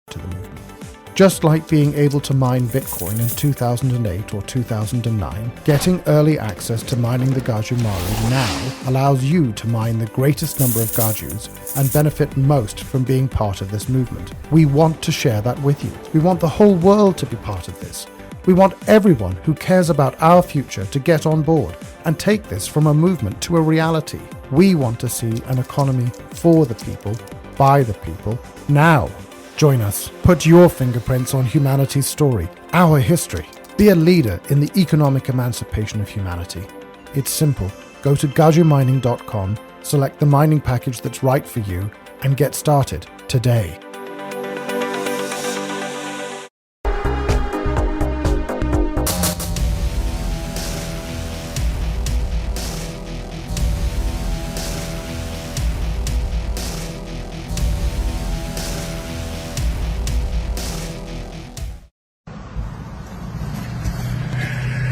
to the movement. Just like being able to mine Bitcoin in 2008 or 2009, getting early access to mining the Gaju Maru now allows you to mine the greatest number of Gajus and benefit most from being part of this movement. We want to share that with you. We want the whole world to be part of this. We want everyone who cares about our future to get on board and take this from a movement to a reality. We want to see an economy for the people, by the people, now. Join us. Put your fingerprints on humanity's story, our history. Be a leader in the economic emancipation of humanity. It's simple. Go to gajumining.com, select the mining package that's right for you, and get started today.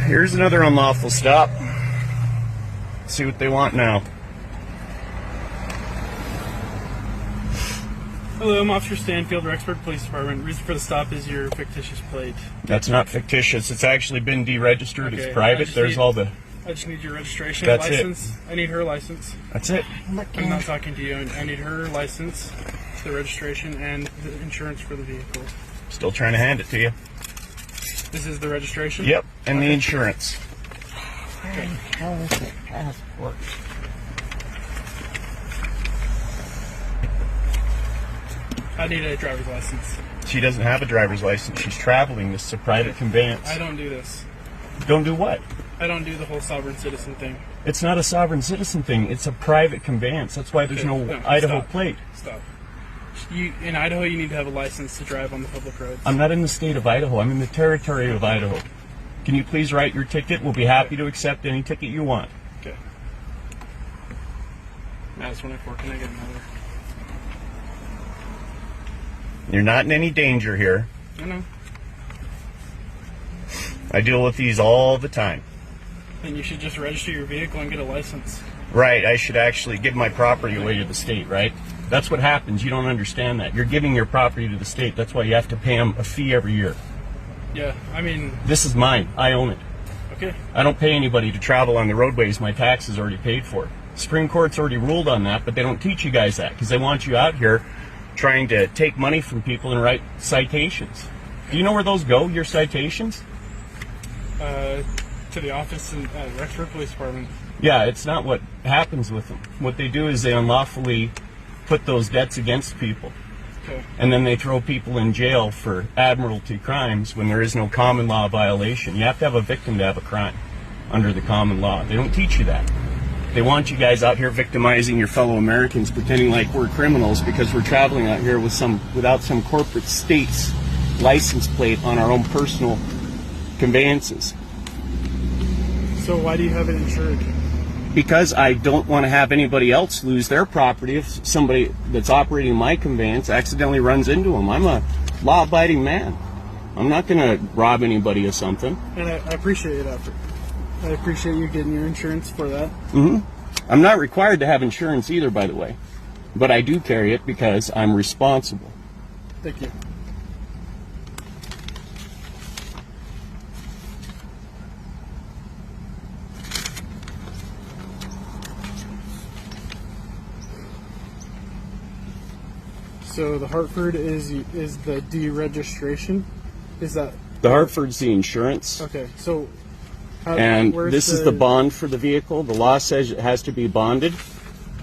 Here's another unlawful stop. See what they want now. Hello, I'm Officer Stanfield, Rexburg Police Department. Reason for the stop is your fictitious plate. That's not fictitious. It's actually been deregistered. Okay, it's private. There's all the... I just need your registration, That's license. it. I need her license. That's it. I'm not talking to you. I need her license, the registration, and the insurance for the vehicle. Still trying to hand it to you. This is the registration? Yep, and the insurance. Okay. How is the passport? I need a driver's license. She doesn't have a driver's license. She's traveling. This is a private conveyance. I don't do this. Don't do what? I don't do the whole sovereign citizen thing. It's not a sovereign citizen thing. It's a private conveyance. That's why there's no Idaho plate. Stop. In Idaho, you need to have a license to drive on the public roads. I'm not in the state of Idaho. I'm in the territory of Idaho. Can you please write your ticket? We'll be happy to accept any ticket you want. Okay. That's 24. Can I get another? You're not in any danger here. I know. I deal with these all the time. Then you should just register your vehicle and get a license. Right, I should actually give my property away to the state, right? That's what happens. You don't understand that. You're giving your property to the state. That's why you have to pay them a fee every year. Yeah, I mean... This is mine. I own it. Okay. I don't pay anybody to travel on the roadways. My taxes already paid for. Supreme Court's already ruled on that, but they don't teach you guys that because they want you out here trying to take money from people and write citations. Do you know where those go, your citations? To the office in Rexburg Police Department. Yeah, it's not what happens with them. What they do is they unlawfully put those debts against people. Okay. And then they throw people in jail for admiralty crimes when there is no common law violation. You have to have a victim to have a crime under the common law. They don't teach you that. They want you guys out here victimizing your fellow Americans, pretending like we're criminals because we're traveling out here without some corporate state's license plate on our own personal conveyances. So why do you have it insured? Because I don't want to have anybody else lose their property if somebody that's operating my conveyance accidentally runs into them. I'm a law-abiding man. I'm not going to rob anybody of something. And I appreciate your effort. I appreciate you getting your insurance for that. Mm-hmm. I'm not required to have insurance either, by the way. But I do carry it because I'm responsible. Thank you. So the Hartford is the deregistration? Is that... The Hartford's the insurance. Okay, so... And this is the bond for the vehicle. The law says it has to be bonded.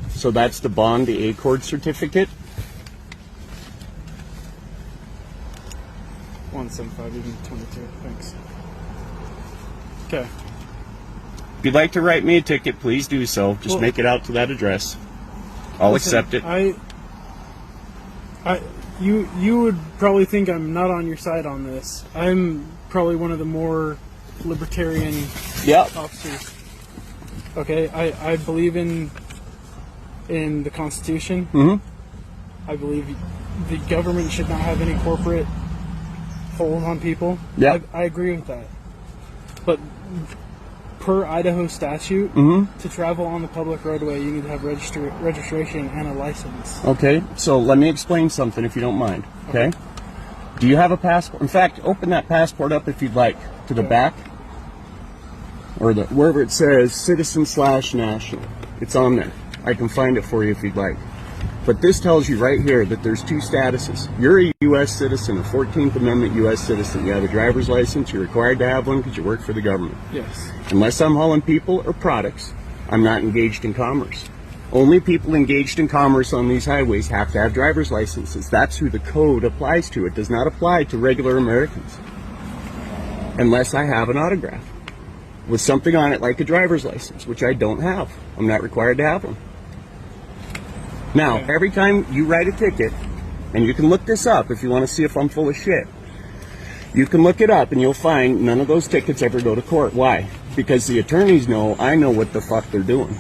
So that's the bond, the ACORD certificate. 175, even 22, thanks. Okay. If you'd like to write me a ticket, please do so. Just make it out to that address. I'll accept it. You would probably think I'm not on your side on this. I'm probably one of the more libertarian officers. Okay, I believe in the Constitution. Mm-hmm. I believe the government should not have any corporate hold on people. Yeah, I agree with that. But per Idaho statute, to travel on the public roadway, you need to have registration and a license. Okay, so let me explain something if you don't mind. Okay? Do you have a passport? In fact, open that passport up if you'd like, to the back. Or wherever it says citizen/national. It's on there. I can find it for you if you'd like. But this tells you right here that there's two statuses. You're a U.S. citizen, a 14th Amendment U.S. citizen. You have a driver's license. You're required to have one because you work for the government. Yes. Unless I'm hauling people or products, I'm not engaged in commerce. Only people engaged in commerce on these highways have to have driver's licenses. That's who the code applies to. It does not apply to regular Americans. Unless I have an autograph with something on it like a driver's license, which I don't have. I'm not required to have one. Now, every time you write a ticket, and you can look this up if you want to see if I'm full of shit, you can look it up and you'll find none of those tickets ever go to court. Why? Because the attorneys know I know what the fuck they're doing.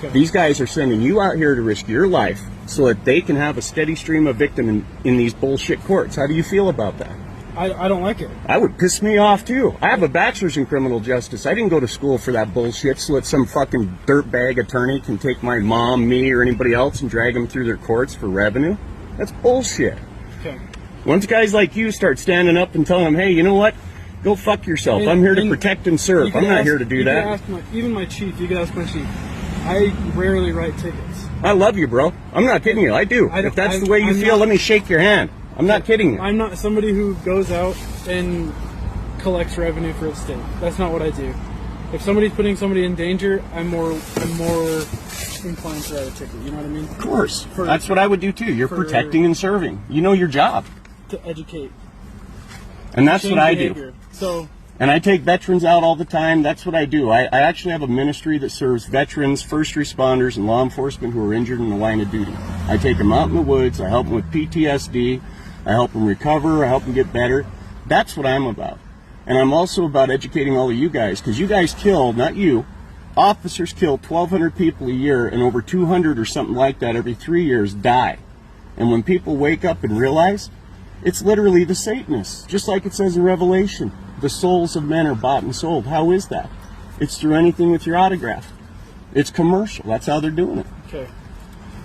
Okay. These guys are sending you out here to risk your life so that they can have a steady stream of victims in these bullshit courts. How do you feel about that? I don't like it. I would piss me off too. I have a bachelor's in criminal justice. I didn't go to school for that bullshit so that some fucking dirtbag attorney can take my mom, me, or anybody else and drag them through their courts for revenue. That's bullshit. Okay. Once guys like you start standing up and telling them, hey, you know what? Go fuck yourself. I'm here to protect and serve. I'm not here to do that. Even my chief, you can ask my chief. I rarely write tickets. I love you, bro. I'm not kidding you. I do. If that's the way you feel, let me shake your hand. I'm not kidding you. I'm not somebody who goes out and collects revenue for the state. That's not what I do. If somebody's putting somebody in danger, I'm more inclined to write a ticket. You know what I mean? Of course. That's what I would do too. You're protecting and serving. You know your job. To educate. And that's what I do. And I take veterans out all the time. That's what I do. I actually have a ministry that serves veterans, first responders, and law enforcement who are injured in the line of duty. I take them out in the woods. I help them with PTSD. I help them recover. I help them get better. That's what I'm about. And I'm also about educating all of you guys, because you guys kill, not you, officers kill 1,200 people a year, and over 200 or something like that every 3 years die. And when people wake up and realize, it's literally the Satanists, just like it says in Revelation. The souls of men are bought and sold. How is that? It's through anything with your autograph. It's commercial. That's how they're doing it. Okay.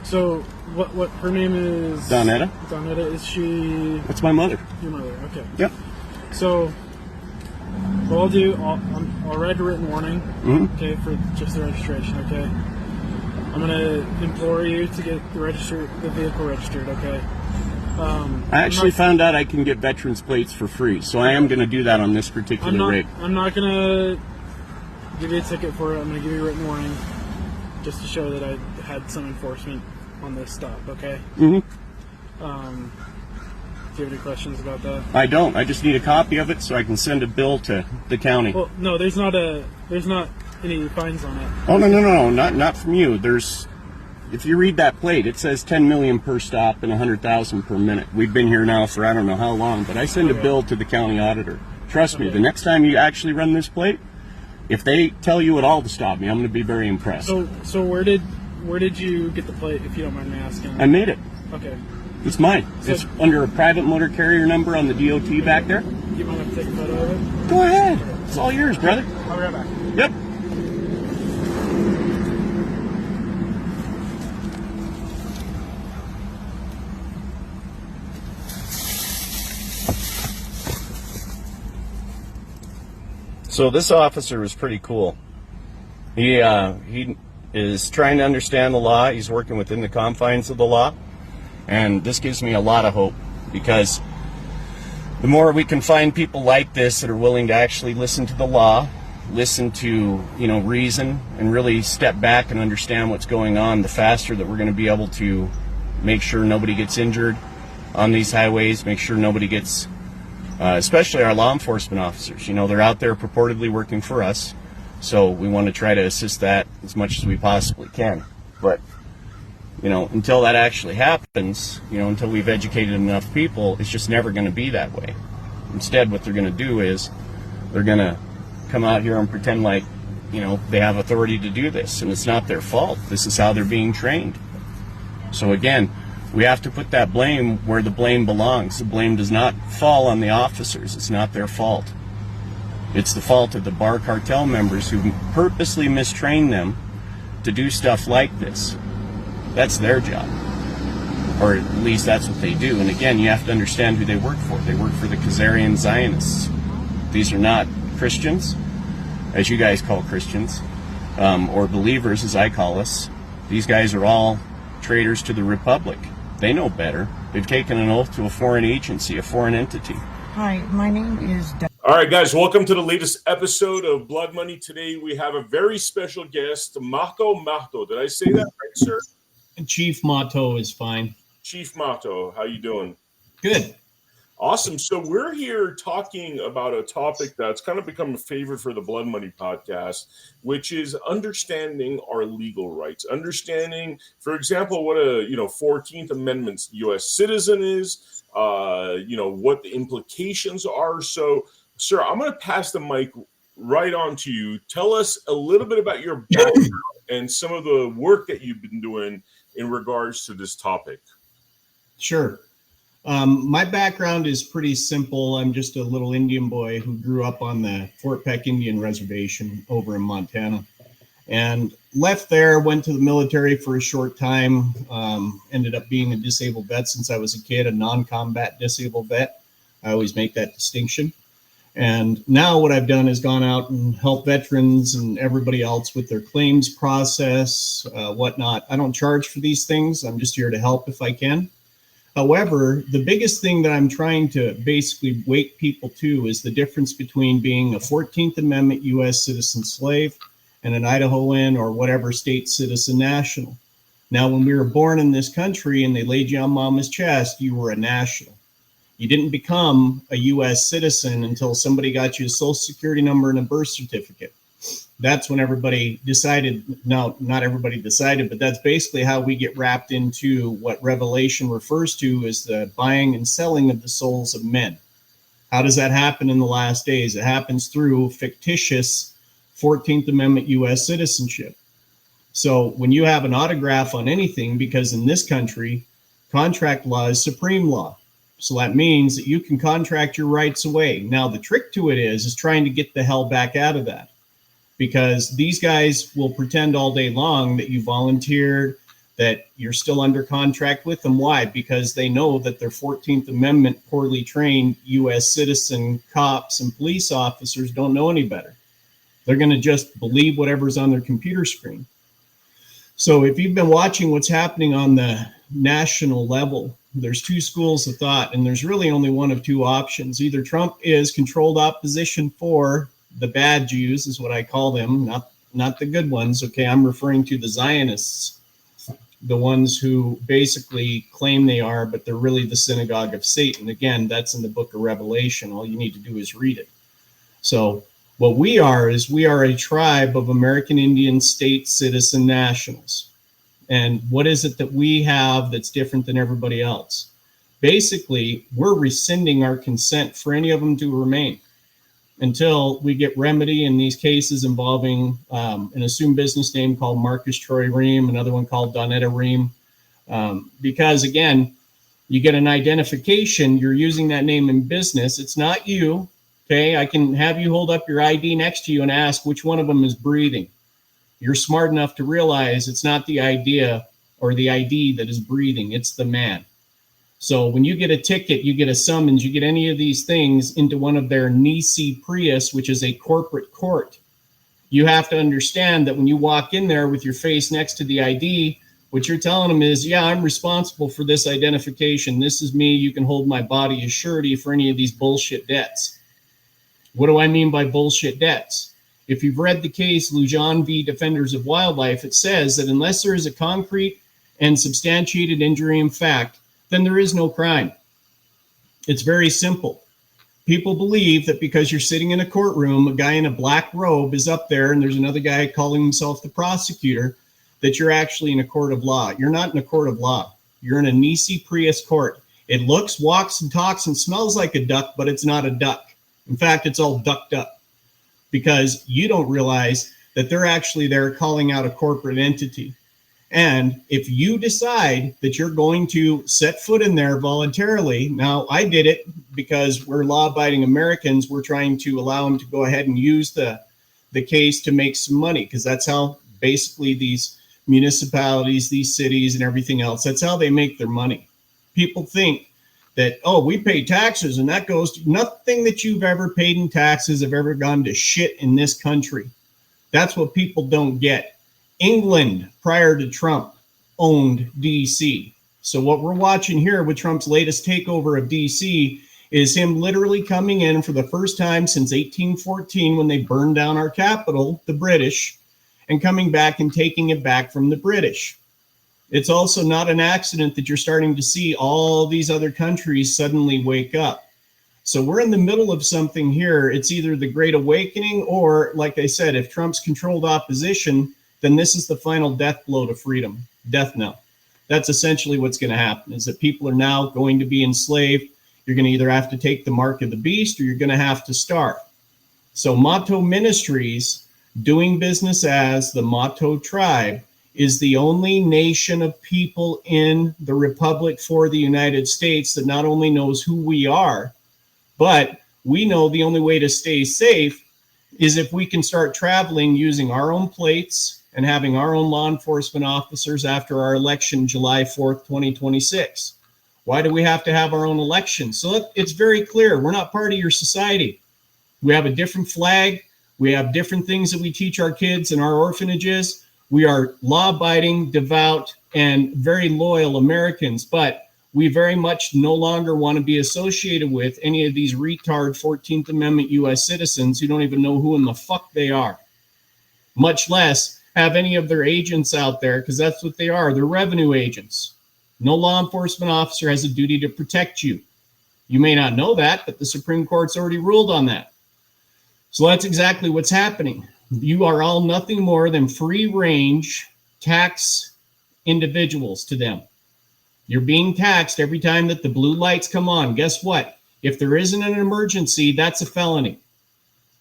So, what her name is? Donetta. Donetta, is she? That's my mother. Your mother, okay. Yep. So, what I'll do, I'll write a written warning, okay, for just the registration, okay? I'm going to implore you to get the vehicle registered, okay? I actually found out I can get veterans plates for free, so I am going to do that on this particular rig. I'm not going to give you a ticket for it. I'm going to give you a written warning just to show that I had some enforcement on this stop, okay? Do you have any questions about that? I don't. I just need a copy of it so I can send a bill to the county. Well, no, there's not any fines on it. Oh, no, not from you. If you read that plate, it says 10 million per stop and 100,000 per minute. We've been here now for I don't know how long, but I send a bill to the county auditor. Trust me, the next time you actually run this plate, if they tell you at all to stop me, I'm going to be very impressed. So where did you get the plate, if you don't mind me asking? I made it. Okay. It's mine. So it's under a private motor carrier number on the DOT back there. Do you mind if I take a photo of it? Go ahead. It's all yours, brother. I'll be right back. Yep. So this officer is pretty cool. He is trying to understand the law. He's working within the confines of the law. And this gives me a lot of hope, because the more we can find people like this that are willing to actually listen to the law, listen to, reason, and really step back and understand what's going on, the faster that we're going to be able to make sure nobody gets injured on these highways, make sure nobody gets, especially our law enforcement officers. They're out there purportedly working for us, so we want to try to assist that as much as we possibly can. But until that actually happens, until we've educated enough people, it's just never going to be that way. Instead, what they're going to do is they're going to come out here and pretend like, they have authority to do this, and it's not their fault. This is how they're being trained. So again, we have to put that blame where the blame belongs. The blame does not fall on the officers. It's not their fault. It's the fault of the bar cartel members who purposely mistrain them to do stuff like this. That's their job. or at least that's what they do. And again, you have to understand who they work for. They work for the Khazarian Zionists. These are not Christians, as you guys call Christians, or believers, as I call us. These guys are all traitors to the Republic. They know better. They've taken an oath to a foreign agency, a foreign entity. Hi, my name is All right, guys, welcome to the latest episode of Blood Money. Today we have a very special guest, Mahto. Did I say that right, sir? Chief Mahto is fine. Chief Mahto, how you doing? Good. Awesome. So we're here talking about a topic that's kind of become a favorite for the Blood Money podcast, which is understanding our legal rights. Understanding, for example, what a 14th Amendment U.S. citizen is, what the implications are. So, sir, I'm going to pass the mic right on to you. Tell us a little bit about your background and some of the work that you've been doing in regards to this topic. Sure. My background is pretty simple. I'm just a little Indian boy who grew up on the Fort Peck Indian Reservation over in Montana and left there, went to the military for a short time, ended up being a disabled vet since I was a kid, a non-combat disabled vet. I always make that distinction. And now what I've done is gone out and helped veterans and everybody else with their claims process, whatnot. I don't charge for these things. I'm just here to help if I can. However, the biggest thing that I'm trying to basically wake people to is the difference between being a 14th Amendment U.S. citizen slave and an Idahoan or whatever state citizen national. Now, when we were born in this country and they laid you on mama's chest, you were a national. You didn't become a U.S. citizen until somebody got you a social security number and a birth certificate. That's when everybody decided, no, not everybody decided, but that's basically how we get wrapped into what Revelation refers to as the buying and selling of the souls of men. How does that happen in the last days? It happens through fictitious 14th Amendment U.S. citizenship. So when you have an autograph on anything, because in this country, contract law is supreme law. So that means that you can contract your rights away. Now, the trick to it is trying to get the hell back out of that. Because these guys will pretend all day long that you volunteered, that you're still under contract with them. Why? Because they know that their 14th Amendment poorly trained U.S. citizen cops and police officers don't know any better. They're going to just believe whatever's on their computer screen. So if you've been watching what's happening on the national level, there's two schools of thought, and there's really only one of two options. Either Trump is controlled opposition for the bad Jews, is what I call them, not the good ones. Okay, I'm referring to the Zionists, the ones who basically claim they are, but they're really the synagogue of Satan. Again, that's in the book of Revelation. All you need to do is read it. So what we are is we are a tribe of American Indian state citizen nationals. And what is it that we have that's different than everybody else? Basically, we're rescinding our consent for any of them to remain until we get remedy in these cases involving an assumed business name called Marcus Troy Ream, another one called Donetta Ream. Because again, you get an identification, you're using that name in business. It's not you. Okay, I can have you hold up your ID next to you and ask which one of them is breathing. You're smart enough to realize it's not the idea or the ID that is breathing, it's the man. So when you get a ticket, you get a summons, you get any of these things into one of their Nisi Prius, which is a corporate court. You have to understand that when you walk in there with your face next to the ID, what you're telling them is, yeah, I'm responsible for this identification. This is me. You can hold my body as surety for any of these bullshit debts. What do I mean by bullshit debts? If you've read the case Lujan v. Defenders of Wildlife, it says that unless there is a concrete and substantiated injury in fact, then there is no crime. It's very simple. People believe that because you're sitting in a courtroom, a guy in a black robe is up there and there's another guy calling himself the prosecutor, that you're actually in a court of law. You're not in a court of law. You're in a Nisi Prius court. It looks, walks, and talks and smells like a duck, but it's not a duck. In fact, it's all ducked up because you don't realize that they're actually there calling out a corporate entity. And if you decide that you're going to set foot in there voluntarily, now I did it because we're law-abiding Americans. We're trying to allow them to go ahead and use the case to make some money, because that's how basically these municipalities, these cities and everything else. That's how they make their money. People think that, oh, we pay taxes and that goes to nothing that you've ever paid in taxes have ever gone to shit in this country. That's what people don't get. England, prior to Trump, owned DC. So what we're watching here with Trump's latest takeover of DC is him literally coming in for the first time since 1814 when they burned down our capital, the British, and coming back and taking it back from the British. It's also not an accident that you're starting to see all these other countries suddenly wake up. So we're in the middle of something here. It's either the Great Awakening or, like I said, if Trump's controlled opposition, then this is the final death blow to freedom, death knell. That's essentially what's going to happen, is that people are now going to be enslaved. You're going to either have to take the mark of the beast or you're going to have to starve. So Mahto Ministries, doing business as the Mahto tribe, is the only nation of people in the Republic for the United States that not only knows who we are, but we know the only way to stay safe is if we can start traveling using our own plates and having our own law enforcement officers after our election, July 4th, 2026. Why do we have to have our own election? So it's very clear. We're not part of your society. We have a different flag. We have different things that we teach our kids in our orphanages. We are law-abiding, devout, and very loyal Americans, but we very much no longer want to be associated with any of these retard 14th Amendment U.S. citizens who don't even know who in the fuck they are, much less have any of their agents out there, because that's what they are. They're revenue agents. No law enforcement officer has a duty to protect you. You may not know that, but the Supreme Court's already ruled on that. So that's exactly what's happening. You are all nothing more than free-range tax individuals to them. You're being taxed every time that the blue lights come on. Guess what? If there isn't an emergency, that's a felony.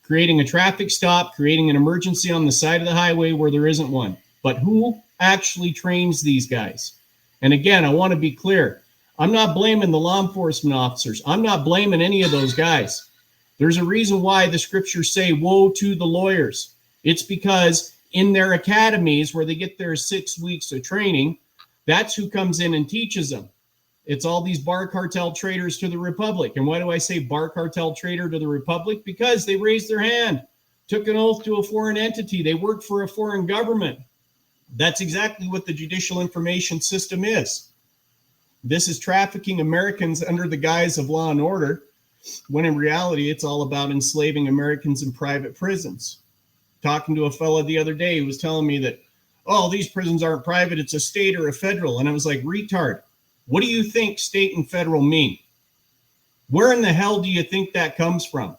Creating a traffic stop, creating an emergency on the side of the highway where there isn't one. But who actually trains these guys? And again, I want to be clear. I'm not blaming the law enforcement officers. I'm not blaming any of those guys. There's a reason why the scriptures say, woe to the lawyers. It's because in their academies where they get their 6 weeks of training, that's who comes in and teaches them. It's all these bar cartel traitors to the Republic. And why do I say bar cartel traitor to the Republic? Because they raised their hand, took an oath to a foreign entity. They worked for a foreign government. That's exactly what the judicial information system is. This is trafficking Americans under the guise of law and order, when in reality, it's all about enslaving Americans in private prisons. Talking to a fellow the other day who was telling me that, oh, these prisons aren't private, it's a state or a federal. And I was like, retard, what do you think state and federal mean? Where in the hell do you think that comes from?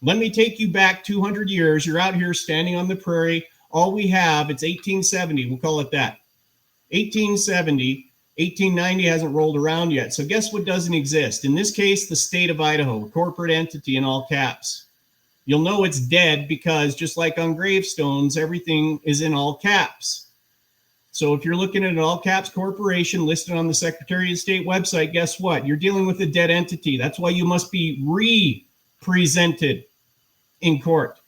Let me take you back 200 years. You're out here standing on the prairie. All we have, it's 1870. We'll call it that. 1870, 1890 hasn't rolled around yet. So guess what doesn't exist? In this case, the state of Idaho, a corporate entity in all caps. You'll know it's dead because just like on gravestones, everything is in all caps. So if you're looking at an all caps corporation listed on the Secretary of State website, guess what? You're dealing with a dead entity. That's why you must be represented in court.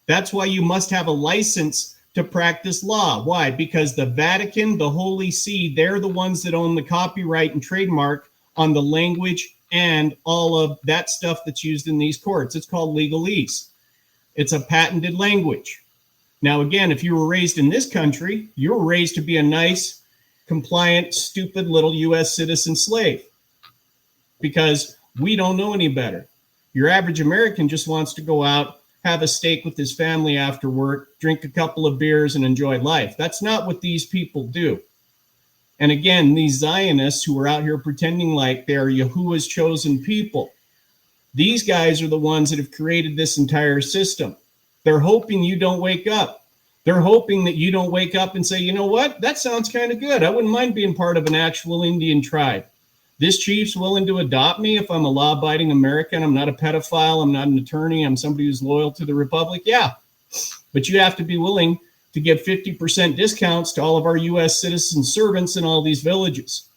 That's why you must have a license to practice law. Why? Because the Vatican, the Holy See, they're the ones that own the copyright and trademark on the language and all of that stuff that's used in these courts. It's called legalese. It's a patented language. Now, again, if you were raised in this country, you were raised to be a nice, compliant, stupid little U.S. citizen slave because we don't know any better. Your average American just wants to go out, have a steak with his family after work, drink a couple of beers, and enjoy life. That's not what these people do. And again, these Zionists who are out here pretending like they're Yahuwah's chosen people, these guys are the ones that have created this entire system. They're hoping you don't wake up. They're hoping that you don't wake up and say, you know what? That sounds kind of good. I wouldn't mind being part of an actual Indian tribe. This chief's willing to adopt me if I'm a law-abiding American. I'm not a pedophile. I'm not an attorney. I'm somebody who's loyal to the Republic. Yeah, but you have to be willing to give 50% discounts to all of our U.S. citizen servants in all these villages.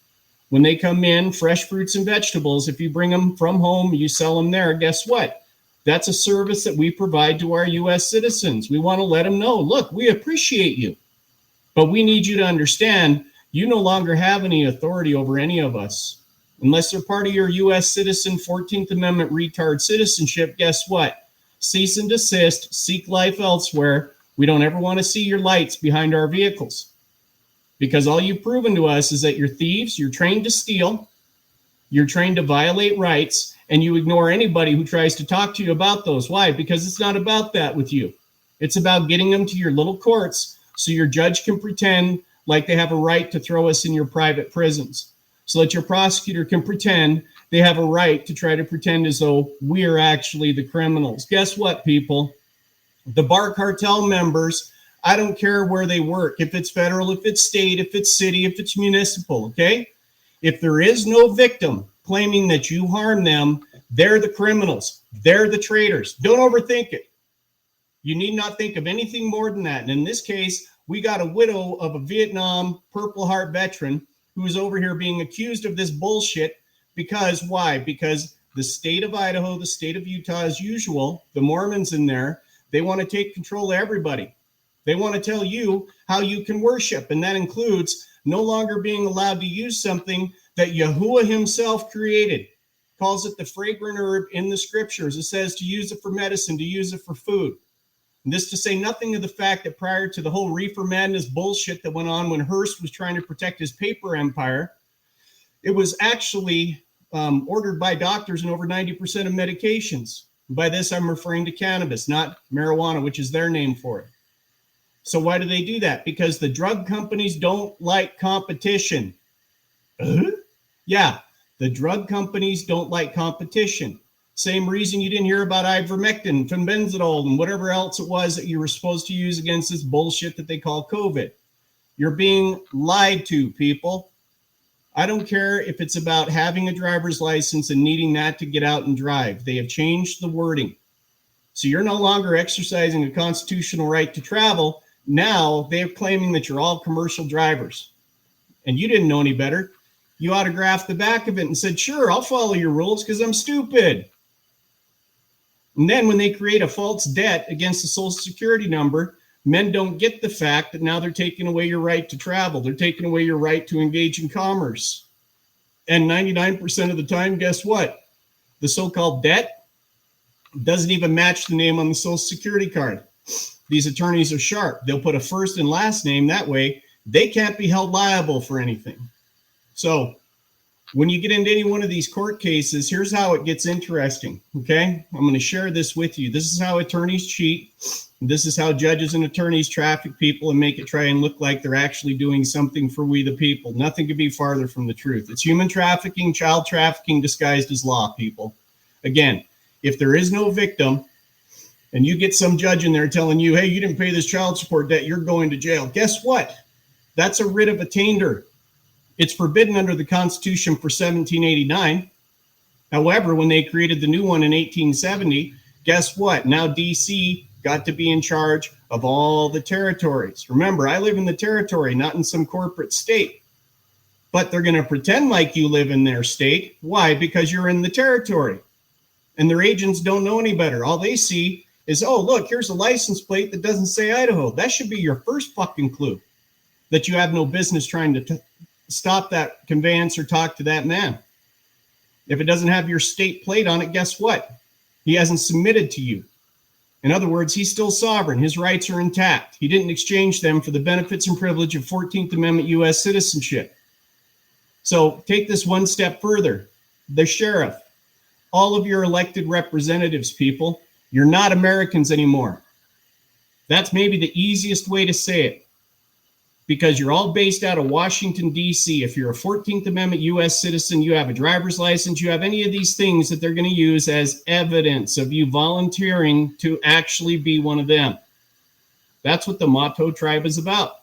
When they come in, fresh fruits and vegetables, if you bring them from home, you sell them there, guess what? That's a service that we provide to our U.S. citizens. We want to let them know, look, we appreciate you. But we need you to understand, you no longer have any authority over any of us. Unless they're part of your U.S. citizen 14th Amendment retard citizenship, guess what? Cease and desist, seek life elsewhere. We don't ever want to see your lights behind our vehicles. Because all you've proven to us is that you're thieves, you're trained to steal, you're trained to violate rights, and you ignore anybody who tries to talk to you about those. Why? Because it's not about that with you. It's about getting them to your little courts so your judge can pretend like they have a right to throw us in your private prisons. So that your prosecutor can pretend they have a right to try to pretend as though we are actually the criminals. Guess what, people? The bar cartel members, I don't care where they work, if it's federal, if it's state, if it's city, if it's municipal, okay? If there is no victim claiming that you harm them, they're the criminals. They're the traitors. Don't overthink it. You need not think of anything more than that. And in this case, we got a widow of a Vietnam Purple Heart veteran who is over here being accused of this bullshit. Because why? Because the state of Idaho, the state of Utah, as usual, the Mormons in there, they want to take control of everybody. They want to tell you how you can worship. And that includes no longer being allowed to use something that Yahuwah himself created. Calls it the fragrant herb in the scriptures. It says to use it for medicine, to use it for food. And this to say nothing of the fact that prior to the whole reefer madness bullshit that went on when Hearst was trying to protect his paper empire, it was actually ordered by doctors in over 90% of medications. By this, I'm referring to cannabis, not marijuana, which is their name for it. So why do they do that? Because the drug companies don't like competition. Yeah, the drug companies don't like competition. Same reason you didn't hear about ivermectin, fenbenzidol, and whatever else it was that you were supposed to use against this bullshit that they call COVID. You're being lied to, people. I don't care if it's about having a driver's license and needing that to get out and drive. They have changed the wording. So you're no longer exercising a constitutional right to travel. Now they're claiming that you're all commercial drivers. And you didn't know any better. You autographed the back of it and said, sure, I'll follow your rules because I'm stupid. And then when they create a false debt against the Social Security number, men don't get the fact that now they're taking away your right to travel. They're taking away your right to engage in commerce. And 99% of the time, guess what? The so-called debt doesn't even match the name on the Social Security card. These attorneys are sharp. They'll put a first and last name. That way, they can't be held liable for anything. So when you get into any one of these court cases, here's how it gets interesting, okay? I'm going to share this with you. This is how attorneys cheat. This is how judges and attorneys traffic people and make it try and look like they're actually doing something for we the people. Nothing could be farther from the truth. It's human trafficking, child trafficking disguised as law, people. Again, if there is no victim and you get some judge in there telling you, hey, you didn't pay this child support debt, you're going to jail. Guess what? That's a writ of attainder. It's forbidden under the Constitution for 1789. However, when they created the new one in 1870, guess what? Now D.C. got to be in charge of all the territories. Remember, I live in the territory, not in some corporate state. But they're going to pretend like you live in their state. Why? Because you're in the territory. And their agents don't know any better. All they see is, oh, look, here's a license plate that doesn't say Idaho. That should be your first fucking clue that you have no business trying to stop that conveyance or talk to that man. If it doesn't have your state plate on it, guess what? He hasn't submitted to you. In other words, he's still sovereign. His rights are intact. He didn't exchange them for the benefits and privilege of 14th Amendment U.S. citizenship. So take this one step further. The sheriff, all of your elected representatives, people, you're not Americans anymore. That's maybe the easiest way to say it, because you're all based out of Washington, D.C. If you're a 14th Amendment U.S. citizen, you have a driver's license, you have any of these things that they're going to use as evidence of you volunteering to actually be one of them. That's what the Mahto tribe is about.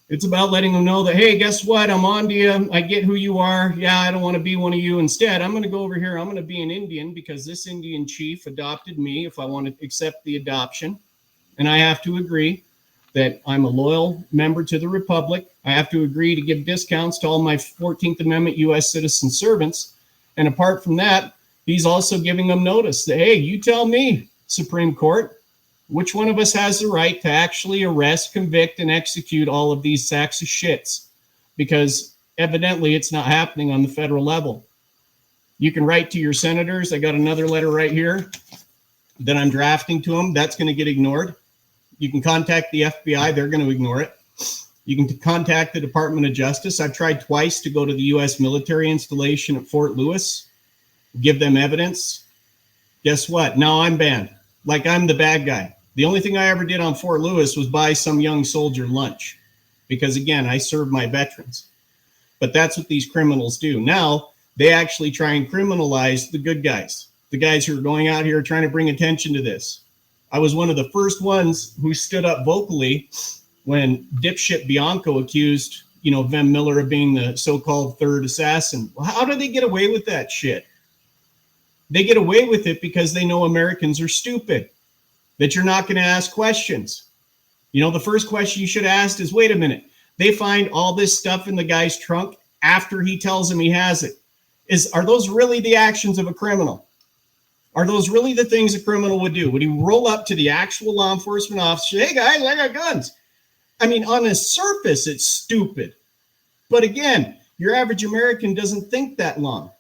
It's about letting them know that, hey, guess what? I'm on to you. I get who you are. Yeah, I don't want to be one of you. Instead, I'm going to go over here. I'm going to be an Indian because this Indian chief adopted me if I want to accept the adoption. And I have to agree that I'm a loyal member to the Republic. I have to agree to give discounts to all my 14th Amendment U.S. citizen servants. And apart from that, he's also giving them notice that, hey, you tell me, Supreme Court, Which one of us has the right to actually arrest, convict, and execute all of these sacks of shits? Because evidently it's not happening on the federal level. You can write to your senators. I got another letter right here that I'm drafting to them. That's going to get ignored. You can contact the FBI. They're going to ignore it. You can contact the Department of Justice. I've tried twice to go to the U.S. military installation at Fort Lewis, give them evidence. Guess what? Now I'm banned. Like I'm the bad guy. The only thing I ever did on Fort Lewis was buy some young soldier lunch because, again, I serve my veterans. But that's what these criminals do. Now they actually try and criminalize the good guys, the guys who are going out here trying to bring attention to this. I was one of the first ones who stood up vocally when dipshit Bianco accused, Vem Miller of being the so-called third assassin. Well, how do they get away with that shit? They get away with it because they know Americans are stupid, that you're not going to ask questions. The first question you should have asked is, wait a minute, they find all this stuff in the guy's trunk after he tells them he has it. Are those really the actions of a criminal? Are those really the things a criminal would do? Would he roll up to the actual law enforcement officer, hey guys, I got guns? I mean, on the surface, it's stupid. But again, your average American doesn't think that long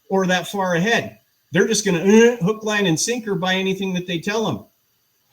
or that far ahead. They're just going to hook, line, and sinker by anything that they tell them.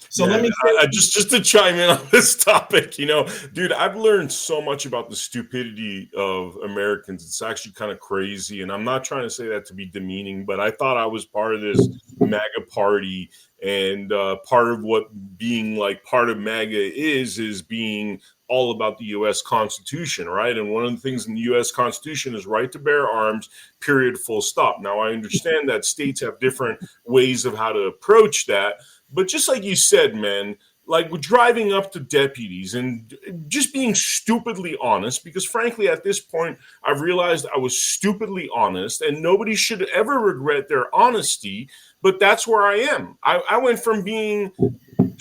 So let me just to chime in on this topic, dude, I've learned so much about the stupidity of Americans. It's actually kind of crazy. And I'm not trying to say that to be demeaning, but I thought I was part of this MAGA party. And part of what being like part of MAGA is being all about the U.S. Constitution, right? And one of the things in the U.S. Constitution is right to bear arms, period, full stop. Now, I understand that states have different ways of how to approach that. But just like you said, man, like we're driving up to deputies and just being stupidly honest, because frankly, at this point, I've realized I was stupidly honest and nobody should ever regret their honesty. But that's where I am. I went from being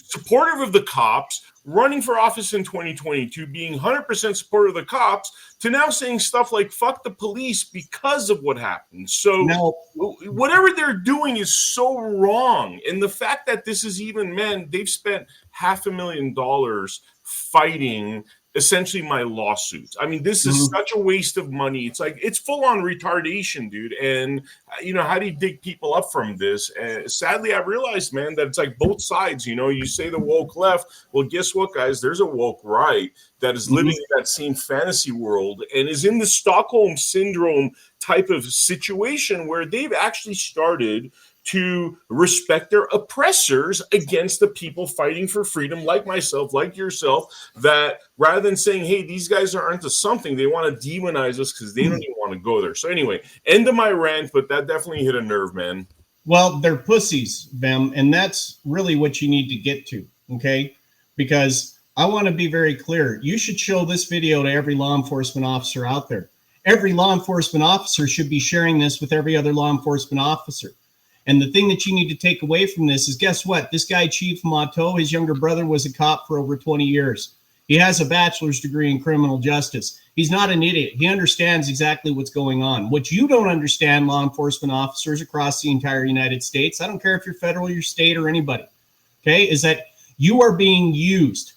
supportive of the cops, running for office in 2022, being 100% supportive of the cops, to now saying stuff like fuck the police because of what happened. So whatever they're doing is so wrong. And the fact that this is even, man, they've spent $500,000 fighting essentially my lawsuits. I mean, this is such a waste of money. It's like, it's full on retardation, dude. And, how do you dig people up from this? And sadly, I realized, man, that it's like both sides, you say the woke left. Well, guess what, guys? There's a woke right that is living in that same fantasy world and is in the Stockholm syndrome type of situation where they've actually started to respect their oppressors against the people fighting for freedom, like myself, like yourself, that rather than saying, hey, these guys aren't to something, they want to demonize us because they don't even want to go there. So anyway, end of my rant, but that definitely hit a nerve, man. Well, they're pussies, Vem, and that's really what you need to get to, okay? Because I want to be very clear. You should show this video to every law enforcement officer out there. Every law enforcement officer should be sharing this with every other law enforcement officer. And the thing that you need to take away from this is, guess what? This guy, Chief Mahto, his younger brother was a cop for over 20 years. He has a bachelor's degree in criminal justice. He's not an idiot. He understands exactly what's going on. What you don't understand, law enforcement officers across the entire United States, I don't care if you're federal, your state, or anybody, okay, is that you are being used.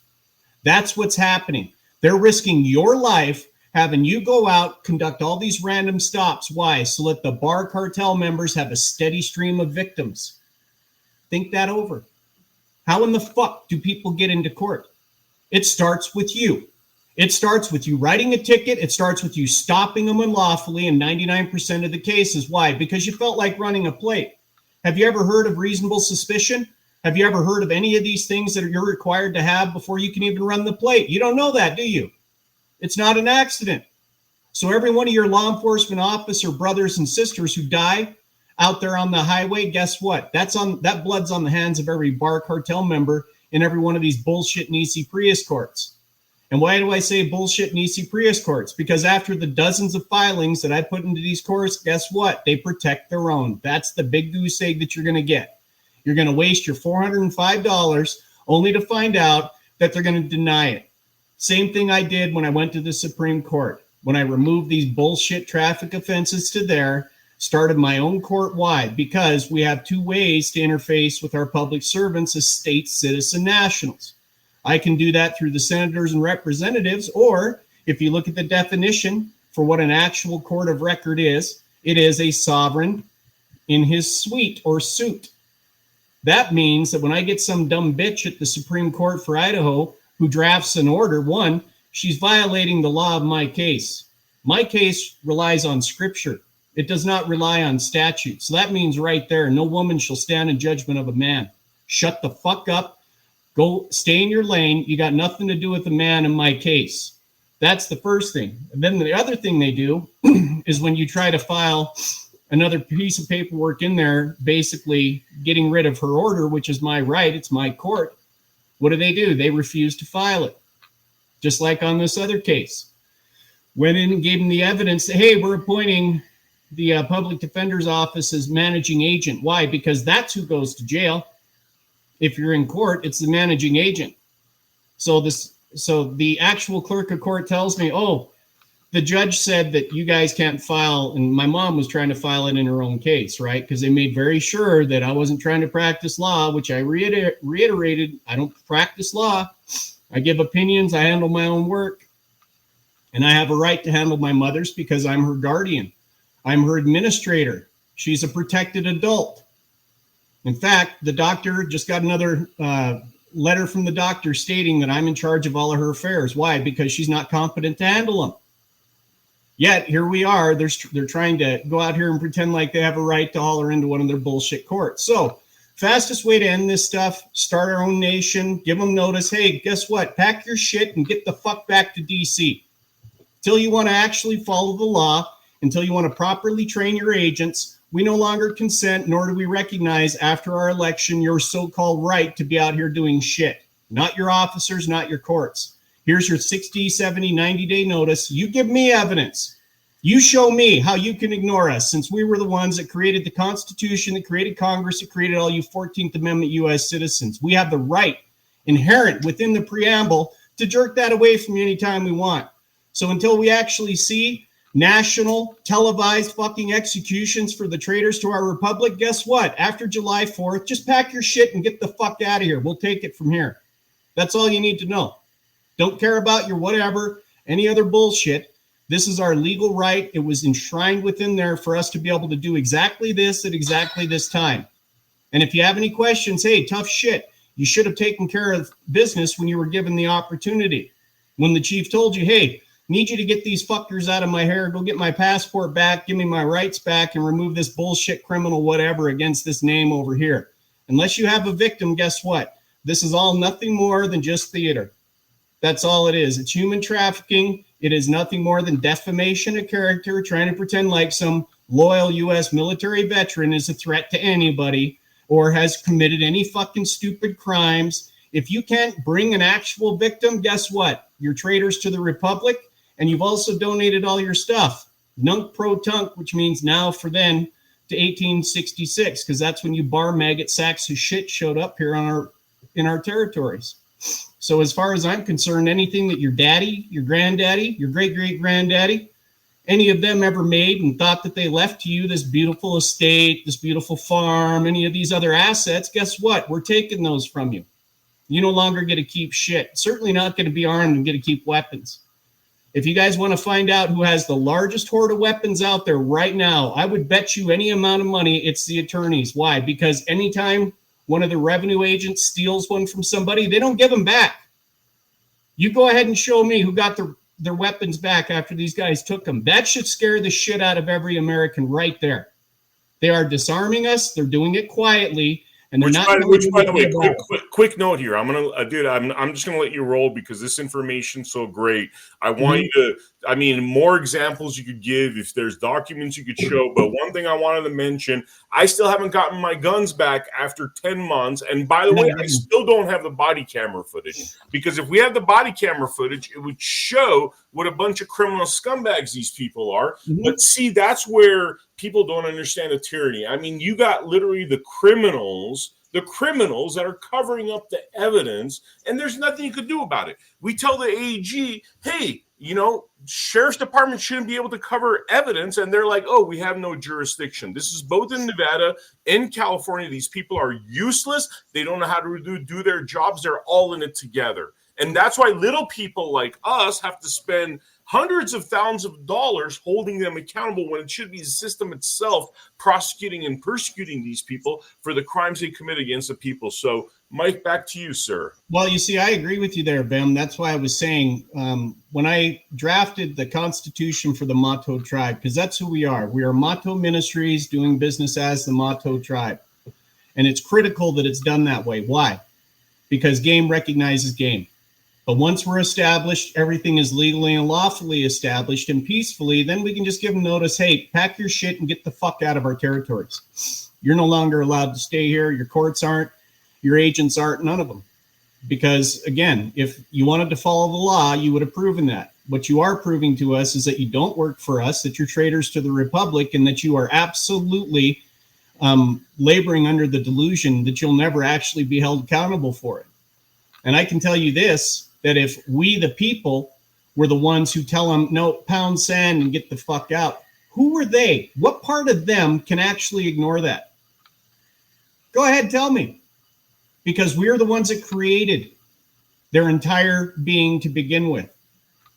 That's what's happening. They're risking your life, having you go out, conduct all these random stops. Why? So that the bar cartel members have a steady stream of victims. Think that over. How in the fuck do people get into court? It starts with you. It starts with you writing a ticket. It starts with you stopping them unlawfully in 99% of the cases. Why? Because you felt like running a plate. Have you ever heard of reasonable suspicion? Have you ever heard of any of these things that you're required to have before you can even run the plate? You don't know that, do you? It's not an accident. So every one of your law enforcement officer brothers and sisters who die out there on the highway, guess what? That blood's on the hands of every bar cartel member in every one of these bullshit Nisi Prius courts. And why do I say bullshit Nisi Prius courts? Because after the dozens of filings that I put into these courts, guess what? They protect their own. That's the big goose egg that you're going to get. You're going to waste your $405 only to find out that they're going to deny it. Same thing I did when I went to the Supreme Court, when I removed these bullshit traffic offenses to there started my own court. Why? Because we have two ways to interface with our public servants as state citizen nationals. I can do that through the senators and representatives, or if you look at the definition for what an actual court of record is, it is a sovereign in his suite or suit. That means that when I get some dumb bitch at the Supreme Court for Idaho who drafts an order, one, she's violating the law of my case. My case relies on scripture. It does not rely on statute. So that means right there, no woman shall stand in judgment of a man. Shut the fuck up. Go stay in your lane. You got nothing to do with the man in my case. That's the first thing. And then the other thing they do is when you try to file another piece of paperwork in there, basically getting rid of her order, which is my right, it's my court. What do? They refuse to file it. Just like on this other case. Went in and gave them the evidence that, hey, we're appointing the public defender's office as managing agent. Why? Because that's who goes to jail. If you're in court, it's the managing agent. So the actual clerk of court tells me, oh, the judge said that you guys can't file, and my mom was trying to file it in her own case, right? Because they made very sure that I wasn't trying to practice law, which I reiterated. I don't practice law. I give opinions. I handle my own work. And I have a right to handle my mother's because I'm her guardian. I'm her administrator. She's a protected adult. In fact, the doctor just got another letter from the doctor stating that I'm in charge of all of her affairs. Why? Because she's not competent to handle them. Yet here we are. They're trying to go out here and pretend like they have a right to haul her into one of their bullshit courts. So fastest way to end this stuff, start our own nation, give them notice. Hey, guess what? Pack your shit and get the fuck back to D.C. Until you want to actually follow the law, until you want to properly train your agents, we no longer consent, nor do we recognize after our election your so-called right to be out here doing shit. Not your officers, not your courts. Here's your 60, 70, 90-day notice. You give me evidence. You show me how you can ignore us, since we were the ones that created the Constitution, that created Congress, that created all you 14th Amendment U.S. citizens. We have the right, inherent within the preamble, to jerk that away from you anytime we want. So until we actually see national televised fucking executions for the traitors to our republic, guess what? After July 4th, just pack your shit and get the fuck out of here. We'll take it from here. That's all you need to know. Don't care about your whatever, any other bullshit. This is our legal right. It was enshrined within there for us to be able to do exactly this at exactly this time. And if you have any questions, hey, tough shit. You should have taken care of business when you were given the opportunity. When the chief told you, hey, need you to get these fuckers out of my hair, go get my passport back, give me my rights back, and remove this bullshit criminal whatever against this name over here. Unless you have a victim, guess what? This is all nothing more than just theater. That's all it is. It's human trafficking. It is nothing more than defamation of character, trying to pretend like some loyal U.S. military veteran is a threat to anybody or has committed any fucking stupid crimes. If you can't bring an actual victim, guess what? You're traitors to the republic, and you've also donated all your stuff. Nunc pro tunc, which means now for then to 1866, because that's when you bar maggot sacks of shit showed up here in our territories. So as far as I'm concerned, anything that your daddy, your granddaddy, your great-great-granddaddy, any of them ever made and thought that they left to you, this beautiful estate, this beautiful farm, any of these other assets, guess what? We're taking those from you. You no longer get to keep shit. Certainly not going to be armed and get to keep weapons. If you guys want to find out who has the largest hoard of weapons out there right now, I would bet you any amount of money it's the attorneys. Why? Because anytime one of the revenue agents steals one from somebody, they don't give them back. You go ahead and show me who got their weapons back after these guys took them. That should scare the shit out of every American right there. They are disarming us. They're doing it quietly. And they're which, by the way, quick note here. I'm just gonna let you roll because this information's so great. I want you to. I mean, more examples you could give if there's documents you could show. But one thing I wanted to mention: I still haven't gotten my guns back after 10 months. And by the way, I still don't have the body camera footage because if we have the body camera footage, it would show what a bunch of criminal scumbags these people are. But see, that's where people don't understand the tyranny. I mean, you got literally the criminals that are covering up the evidence, and there's nothing you could do about it. We tell the AG, hey, sheriff's department shouldn't be able to cover evidence, and they're like, oh, we have no jurisdiction. This is both in Nevada and California. These people are useless. They don't know how to do their jobs. They're all in it together. And that's why little people like us have to spend hundreds of thousands of dollars holding them accountable when it should be the system itself prosecuting and persecuting these people for the crimes they commit against the people. So, Mike, back to you, sir. Well, you see, I agree with you there, Vem. That's why I was saying when I drafted the Constitution for the Mahto tribe, because that's who we are. We are Mahto Ministries doing business as the Mahto tribe. And it's critical that it's done that way. Why? Because game recognizes game. But once we're established, everything is legally and lawfully established and peacefully, then we can just give them notice, hey, pack your shit and get the fuck out of our territories. You're no longer allowed to stay here. Your courts aren't. Your agents aren't. None of them. Because, again, if you wanted to follow the law, you would have proven that. What you are proving to us is that you don't work for us, that you're traitors to the Republic, and that you are absolutely laboring under the delusion that you'll never actually be held accountable for it. And I can tell you this, that if we, the people, were the ones who tell them, no, pound sand and get the fuck out, who are they? What part of them can actually ignore that? Go ahead, tell me. Because we're the ones that created their entire being to begin with.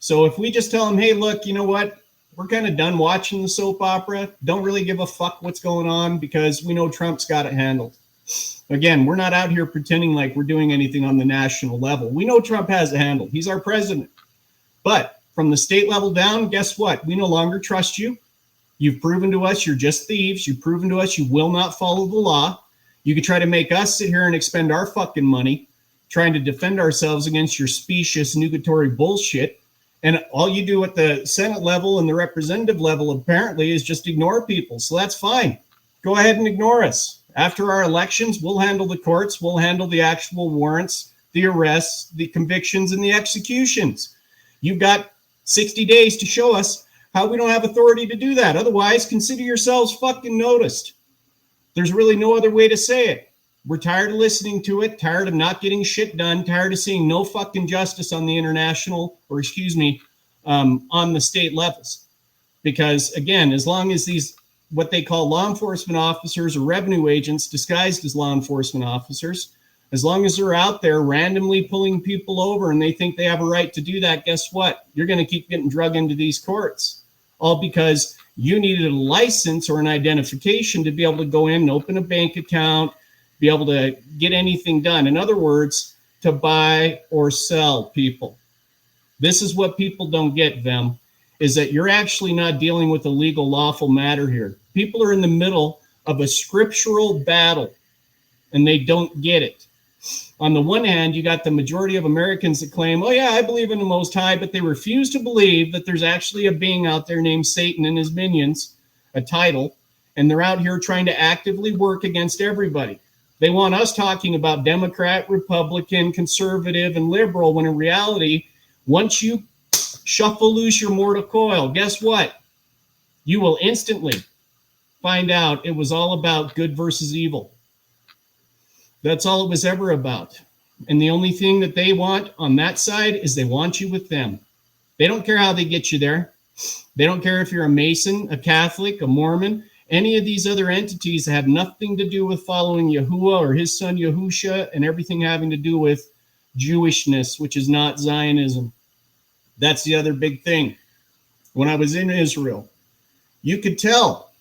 So if we just tell them, hey, look, you know what? We're kind of done watching the soap opera. Don't really give a fuck what's going on because we know Trump's got it handled. Again, we're not out here pretending like we're doing anything on the national level. We know Trump has it handled. He's our president. But from the state level down, guess what? We no longer trust you. You've proven to us you're just thieves. You've proven to us you will not follow the law. You could try to make us sit here and expend our fucking money trying to defend ourselves against your specious, nugatory bullshit. And all you do at the Senate level and the representative level apparently is just ignore people. So that's fine. Go ahead and ignore us. After our elections, we'll handle the courts. We'll handle the actual warrants, the arrests, the convictions, and the executions. You've got 60 days to show us how we don't have authority to do that. Otherwise, consider yourselves fucking noticed. There's really no other way to say it. We're tired of listening to it, tired of not getting shit done, tired of seeing no fucking justice on the international, or on the state levels. Because, again, as long as these what they call law enforcement officers or revenue agents disguised as law enforcement officers, as long as they're out there randomly pulling people over and they think they have a right to do that, guess what? You're going to keep getting drug into these courts. All because you needed a license or an identification to be able to go in and open a bank account, be able to get anything done. In other words, to buy or sell people. This is what people don't get, Vem, is that you're actually not dealing with a legal, lawful matter here. People are in the middle of a scriptural battle, and they don't get it. On the one hand, you got the majority of Americans that claim, oh, yeah, I believe in the Most High, but they refuse to believe that there's actually a being out there named Satan and his minions, a title, and they're out here trying to actively work against everybody. They want us talking about Democrat, Republican, conservative, and liberal, when in reality, once you shuffle loose your mortal coil, guess what? You will instantly find out it was all about good versus evil. That's all it was ever about. And the only thing that they want on that side is they want you with them. They don't care how they get you there. They don't care if you're a Mason, a Catholic, a Mormon, any of these other entities that have nothing to do with following Yahuwah or his son Yahusha and everything having to do with Jewishness, which is not Zionism. That's the other big thing. When I was in Israel, you could tell,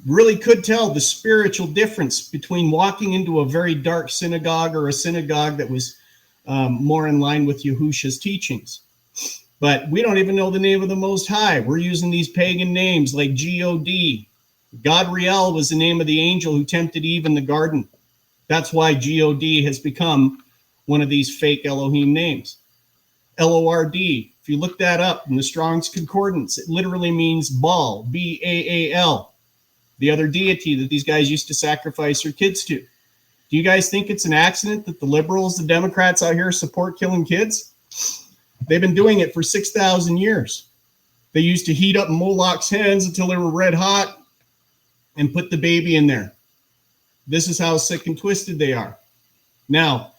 really could tell the spiritual difference between walking into a very dark synagogue or a synagogue that was more in line with Yahusha's teachings. But we don't even know the name of the Most High. We're using these pagan names like G-O-D. Godriel was the name of the angel who tempted Eve in the garden. That's why G-O-D has become one of these fake Elohim names. L-O-R-D, if you look that up in the Strong's Concordance, it literally means Baal, B-A-A-L, the other deity that these guys used to sacrifice their kids to. Do you guys think it's an accident that the liberals, the Democrats out here support killing kids? They've been doing it for 6,000 years. They used to heat up Moloch's hens until they were red hot and put the baby in there. This is how sick and twisted they are. Now,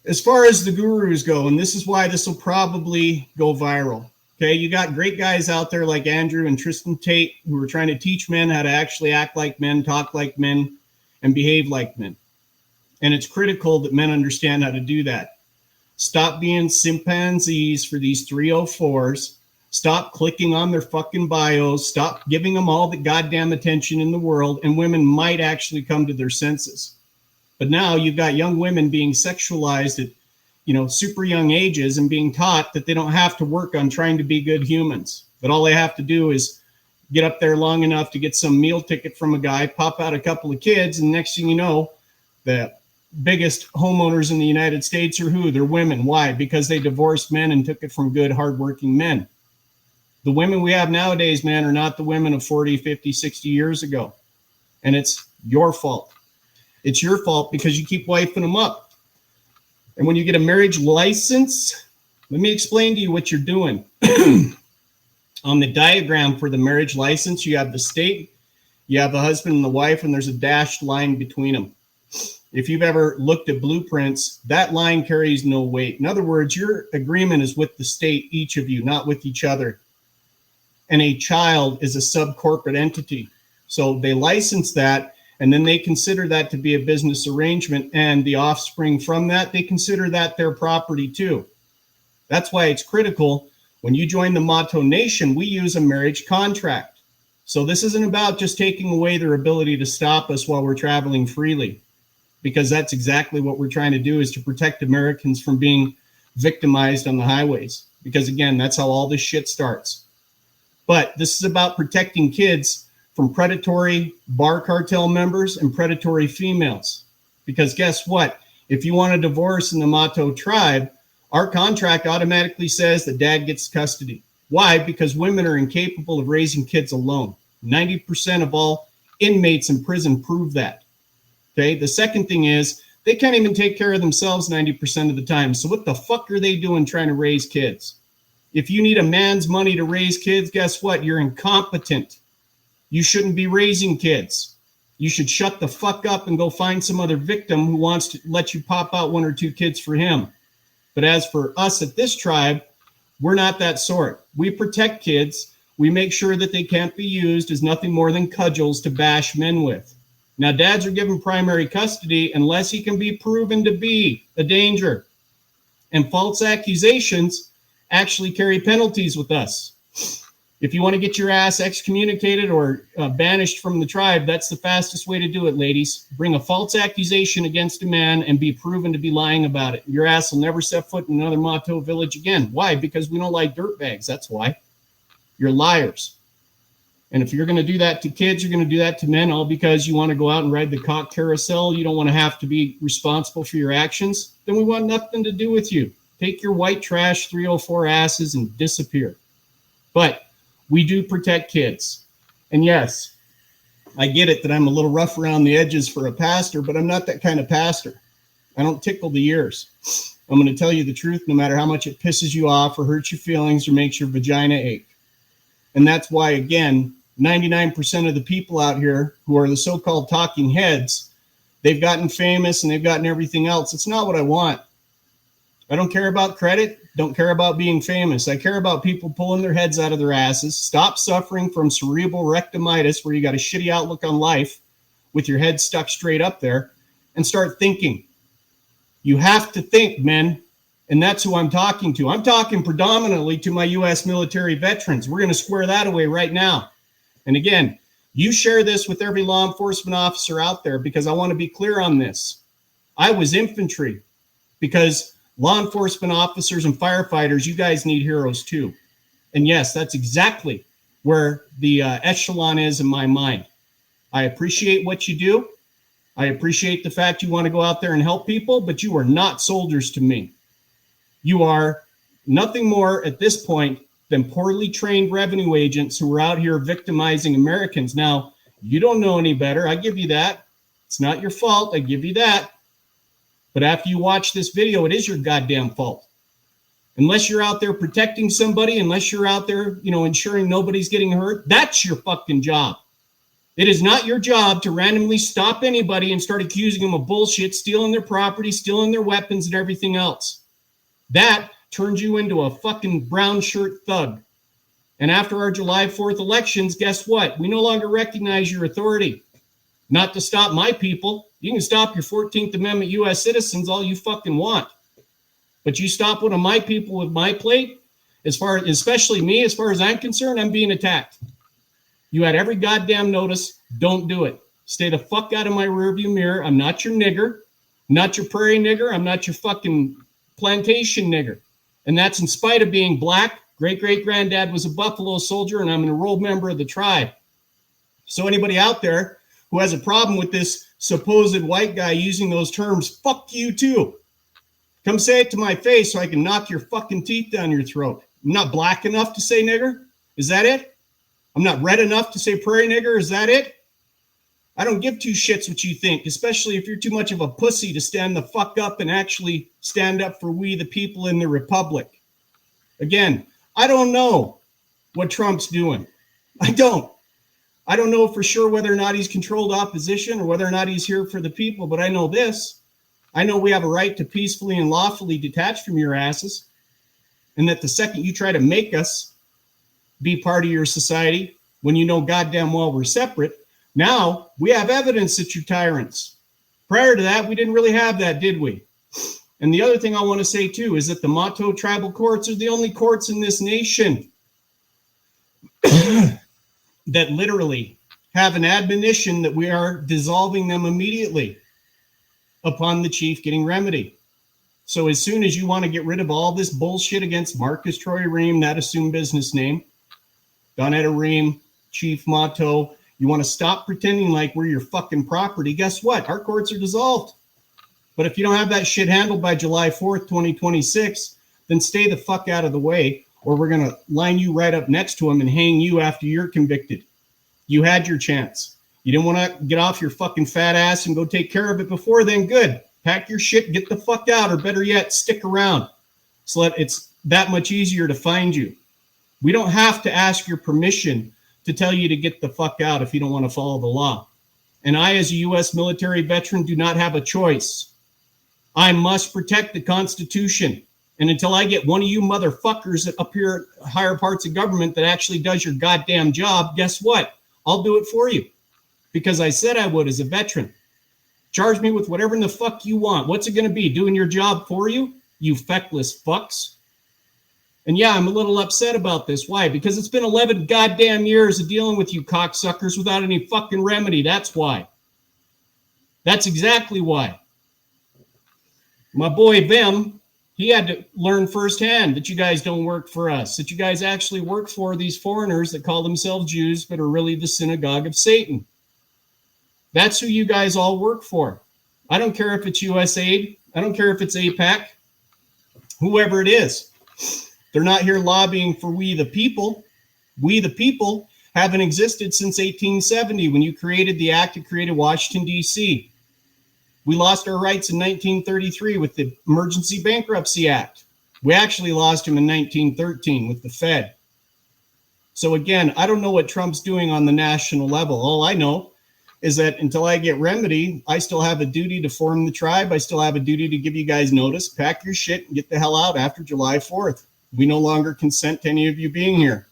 as far as the gurus go, and this is why this will probably go viral. Okay, you got great guys out there like Andrew and Tristan Tate who are trying to teach men how to actually act like men, talk like men, and behave like men. And it's critical that men understand how to do that. Stop being chimpanzees for these 304s. Stop clicking on their fucking bios. Stop giving them all the goddamn attention in the world, and women might actually come to their senses. But now you've got young women being sexualized at super young ages and being taught that they don't have to work on trying to be good humans. But all they have to do is get up there long enough to get some meal ticket from a guy, pop out a couple of kids, and next thing you know, the biggest homeowners in the United States are who? They're women. Why? Because they divorced men and took it from good, hardworking men. The women we have nowadays, man, are not the women of 40, 50, 60 years ago. And it's your fault. It's your fault because you keep wiping them up. And when you get a marriage license, let me explain to you what you're doing. On the diagram for the marriage license, you have the state, you have the husband and the wife, and there's a dashed line between them. If you've ever looked at blueprints, that line carries no weight. In other words, your agreement is with the state, each of you, not with each other. And a child is a sub-corporate entity. So they license that, and then they consider that to be a business arrangement, and the offspring from that, they consider that their property too. That's why it's critical. When you join the Mahto Nation, we use a marriage contract. So this isn't about just taking away their ability to stop us while we're traveling freely, because that's exactly what we're trying to do, is to protect Americans from being victimized on the highways. Because again, that's how all this shit starts. But this is about protecting kids from predatory bar cartel members and predatory females. Because guess what? If you want a divorce in the Mahto tribe, our contract automatically says that dad gets custody. Why? Because women are incapable of raising kids alone. 90% of all inmates in prison prove that. Okay. The second thing is they can't even take care of themselves 90% of the time. So what the fuck are they doing trying to raise kids? If you need a man's money to raise kids, guess what? You're incompetent. You shouldn't be raising kids. You should shut the fuck up and go find some other victim who wants to let you pop out 1 or 2 kids for him. But as for us at this tribe, we're not that sort. We protect kids. We make sure that they can't be used as nothing more than cudgels to bash men with. Now, dads are given primary custody unless he can be proven to be a danger. And false accusations actually carry penalties with us. If you want to get your ass excommunicated or banished from the tribe, that's the fastest way to do it, ladies. Bring a false accusation against a man and be proven to be lying about it. Your ass will never set foot in another Mahto village again. Why? Because we don't like dirtbags. That's why. You're liars. And if you're going to do that to kids, you're going to do that to men, all because you want to go out and ride the cock carousel. You don't want to have to be responsible for your actions. Then we want nothing to do with you. Take your white trash 304 asses and disappear. But we do protect kids. And yes, I get it that I'm a little rough around the edges for a pastor, but I'm not that kind of pastor. I don't tickle the ears. I'm going to tell you the truth, no matter how much it pisses you off or hurts your feelings or makes your vagina ache. And that's why, again, 99% of the people out here who are the so-called talking heads, they've gotten famous and they've gotten everything else. It's not what I want. I don't care about credit. Don't care about being famous. I care about people pulling their heads out of their asses. Stop suffering from cerebral rectimitis, where you got a shitty outlook on life with your head stuck straight up there, and start thinking. You have to think, men. And that's who I'm talking to. I'm talking predominantly to my U.S. military veterans. We're going to square that away right now. And again, you share this with every law enforcement officer out there, because I want to be clear on this. I was infantry, because law enforcement officers and firefighters, you guys need heroes too. And yes, that's exactly where the echelon is in my mind. I appreciate what you do. I appreciate the fact you want to go out there and help people, but you are not soldiers to me. You are nothing more at this point than poorly trained revenue agents who are out here victimizing Americans. Now, you don't know any better. I give you that. It's not your fault. I give you that. But after you watch this video, it is your goddamn fault. Unless you're out there protecting somebody, unless you're out there, ensuring nobody's getting hurt, that's your fucking job. It is not your job to randomly stop anybody and start accusing them of bullshit, stealing their property, stealing their weapons and everything else. That turns you into a fucking brown shirt thug. And after our July 4th elections, guess what? We no longer recognize your authority. Not to stop my people. You can stop your 14th Amendment U.S. citizens all you fucking want. But you stop one of my people with my plate, especially me, as far as I'm concerned, I'm being attacked. You had every goddamn notice. Don't do it. Stay the fuck out of my rearview mirror. I'm not your nigger. I'm not your prairie nigger. I'm not your fucking plantation nigger. And that's in spite of being black. Great-great-granddad was a Buffalo soldier, and I'm an enrolled member of the tribe. So anybody out there who has a problem with this supposed white guy using those terms, fuck you too. Come say it to my face so I can knock your fucking teeth down your throat. I'm not black enough to say nigger. Is that it? I'm not red enough to say prairie nigger. Is that it? I don't give two shits what you think, especially if you're too much of a pussy to stand the fuck up and actually stand up for we the people in the republic. Again, I don't know what Trump's doing. I don't know for sure whether or not he's controlled opposition or whether or not he's here for the people, but I know this. I know we have a right to peacefully and lawfully detach from your asses, and that the second you try to make us be part of your society when you know goddamn well we're separate, now we have evidence that you're tyrants. Prior to that, we didn't really have that, did we? And the other thing I want to say too is that the Mahto tribal courts are the only courts in this nation that literally have an admonition that we are dissolving them immediately upon the chief getting remedy. So as soon as you want to get rid of all this bullshit against Marcus Troy Ream, that assumed business name, Donetta Ream, Chief Mahto, you want to stop pretending like we're your fucking property, guess what? Our courts are dissolved. But if you don't have that shit handled by July 4th, 2026, then stay the fuck out of the way, or we're going to line you right up next to them and hang you after you're convicted. You had your chance. You didn't want to get off your fucking fat ass and go take care of it before then, good. Pack your shit, get the fuck out, or better yet, stick around so that it's that much easier to find you. We don't have to ask your permission to tell you to get the fuck out if you don't want to follow the law. And I, as a U.S. military veteran, do not have a choice. I must protect the Constitution. And until I get one of you motherfuckers up here at higher parts of government that actually does your goddamn job, guess what? I'll do it for you. Because I said I would as a veteran. Charge me with whatever in the fuck you want. What's it going to be? Doing your job for you? You feckless fucks. And yeah, I'm a little upset about this. Why? Because it's been 11 goddamn years of dealing with you cocksuckers without any fucking remedy. That's why. That's exactly why. My boy Vem, he had to learn firsthand that you guys don't work for us, that you guys actually work for these foreigners that call themselves Jews, but are really the synagogue of Satan. That's who you guys all work for. I don't care if it's USAID. I don't care if it's APAC. Whoever it is. They're not here lobbying for we the people. We the people haven't existed since 1870 when you created the act that created Washington, D.C. We lost our rights in 1933 with the Emergency Bankruptcy Act. We actually lost them in 1913 with the Fed. So again, I don't know what Trump's doing on the national level. All I know is that until I get remedy, I still have a duty to form the tribe. I still have a duty to give you guys notice, pack your shit, and get the hell out after July 4th. We no longer consent to any of you being here.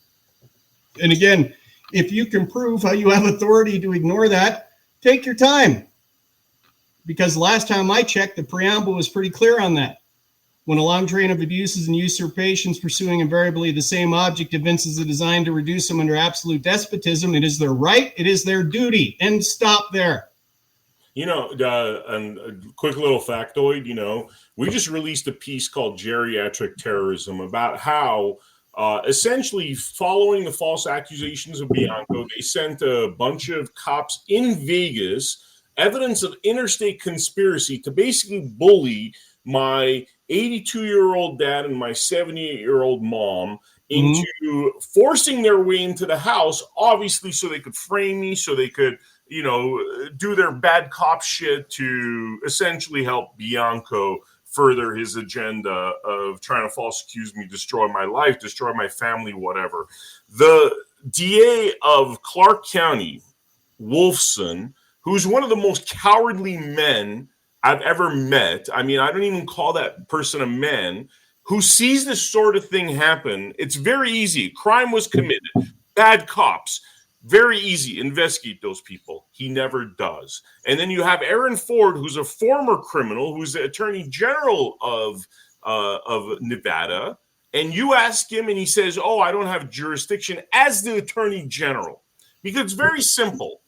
And again, if you can prove how you have authority to ignore that, take your time. Because last time I checked, the preamble was pretty clear on that. When a long train of abuses and usurpations pursuing invariably the same object evinces a design to reduce them under absolute despotism, it is their right, it is their duty. And stop there. You know, and a quick little factoid, you know, we just released a piece called Geriatric Terrorism about how essentially following the false accusations of Bianco, they sent a bunch of cops in Vegas, evidence of interstate conspiracy to basically bully my 82-year-old dad and my 78-year-old mom into forcing their way into the house, obviously so they could frame me, so they could, you know, do their bad cop shit to essentially help Bianco further his agenda of trying to false accuse me, destroy my life, destroy my family, whatever. The DA of Clark County Wolfson, who's one of the most cowardly men I've ever met. I mean, I don't even call that person a man, who sees this sort of thing happen. It's very easy. Crime was committed. Bad cops. Very easy. Investigate those people. He never does. And then you have Aaron Ford, who's a former criminal, who's the Attorney General of Nevada. And you ask him, and he says, "Oh, I don't have jurisdiction as the Attorney General," because it's very simple.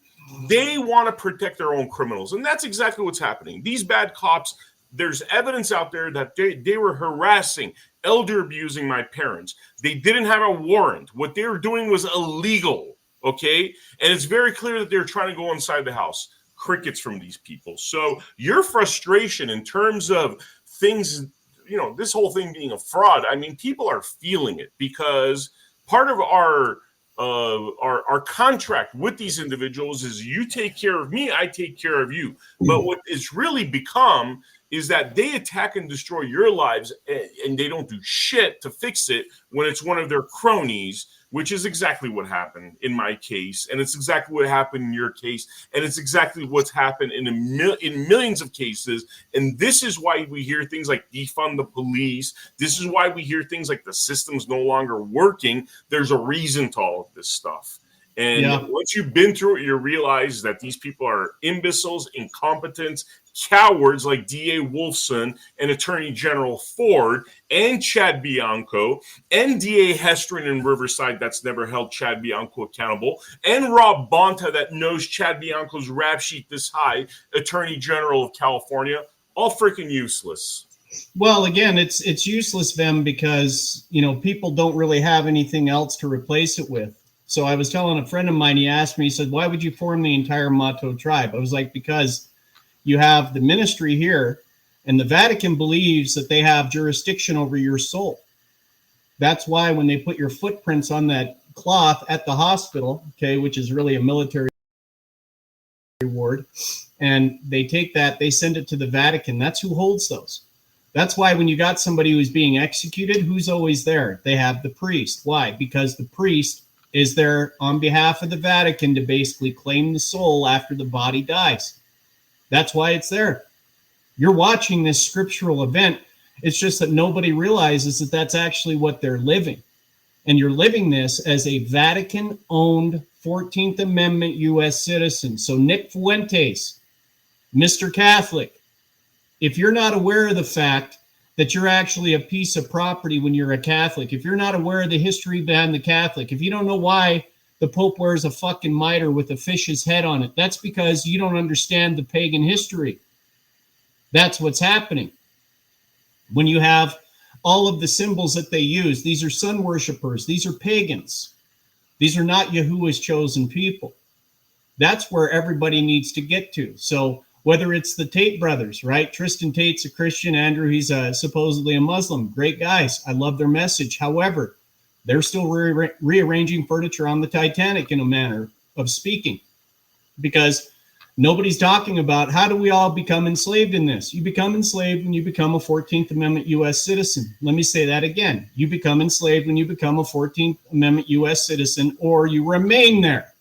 They want to protect their own criminals, and that's exactly what's happening. These bad cops. There's evidence out there that they were harassing, elder abusing my parents. They didn't have a warrant. What they were doing was illegal, okay? And it's very clear that they're trying to go inside the house. Crickets from these people. So your frustration in terms of things, this whole thing being a fraud, I mean, people are feeling it because part of our contract with these individuals is you take care of me, I take care of you. But what it's really become is that they attack and destroy your lives, and they don't do shit to fix it when it's one of their cronies, which is exactly what happened in my case, and it's exactly what happened in your case, and it's exactly what's happened in millions of cases. And this is why we hear things like defund the police. This is why we hear things like the system's no longer working. There's a reason to all of this stuff. And once you've been through it, you realize that these people are imbeciles, incompetents, cowards like D.A. Wolfson and Attorney General Ford and Chad Bianco and D.A. Hestrin in Riverside that's never held Chad Bianco accountable, and Rob Bonta that knows Chad Bianco's rap sheet this high, Attorney General of California, all freaking useless. Well, again, it's useless, Vem, because, people don't really have anything else to replace it with. So I was telling a friend of mine, he asked me, he said, "Why would you form the entire Mahto tribe?" I was like, because you have the ministry here, and the Vatican believes that they have jurisdiction over your soul. That's why when they put your footprints on that cloth at the hospital, okay, which is really a military ward, and they take that, they send it to the Vatican. That's who holds those. That's why when you got somebody who's being executed, who's always there? They have the priest. Why? Because the priest is there on behalf of the Vatican to basically claim the soul after the body dies. That's why it's there. You're watching this scriptural event. It's just that nobody realizes that that's actually what they're living. And you're living this as a Vatican-owned 14th Amendment U.S. citizen. So Nick Fuentes, Mr. Catholic, if you're not aware of the fact that you're actually a piece of property when you're a Catholic, if you're not aware of the history behind the Catholic, if you don't know why the Pope wears a fucking mitre with a fish's head on it, that's because you don't understand the pagan history. That's what's happening. When you have all of the symbols that they use, these are sun worshipers, these are pagans. These are not Yahuwah's chosen people. That's where everybody needs to get to. So whether it's the Tate brothers, right? Tristan Tate's a Christian. Andrew, he's supposedly a Muslim. Great guys. I love their message. However, they're still rearranging furniture on the Titanic in a manner of speaking, because nobody's talking about how do we all become enslaved in this. You become enslaved when you become a 14th Amendment U.S. citizen. Let me say that again. You become enslaved when you become a 14th Amendment U.S. citizen, or you remain there.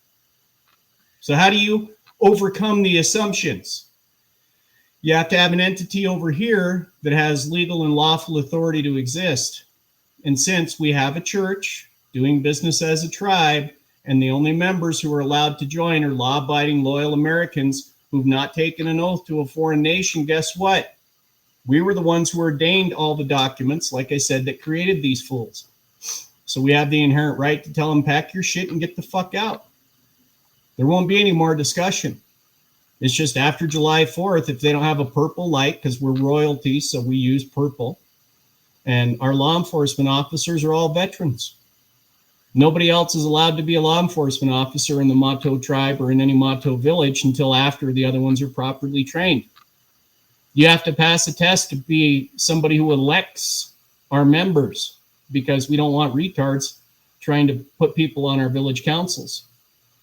So how do you overcome the assumptions? You have to have an entity over here that has legal and lawful authority to exist. And since we have a church doing business as a tribe, and the only members who are allowed to join are law-abiding, loyal Americans who've not taken an oath to a foreign nation, guess what? We were the ones who ordained all the documents, like I said, that created these fools. So we have the inherent right to tell them, pack your shit and get the fuck out. There won't be any more discussion. It's just after July 4th, if they don't have a purple light, because we're royalty, so we use purple. And our law enforcement officers are all veterans. Nobody else is allowed to be a law enforcement officer in the Mahto tribe or in any Mahto village until after the other ones are properly trained. You have to pass a test to be somebody who elects our members, because we don't want retards trying to put people on our village councils.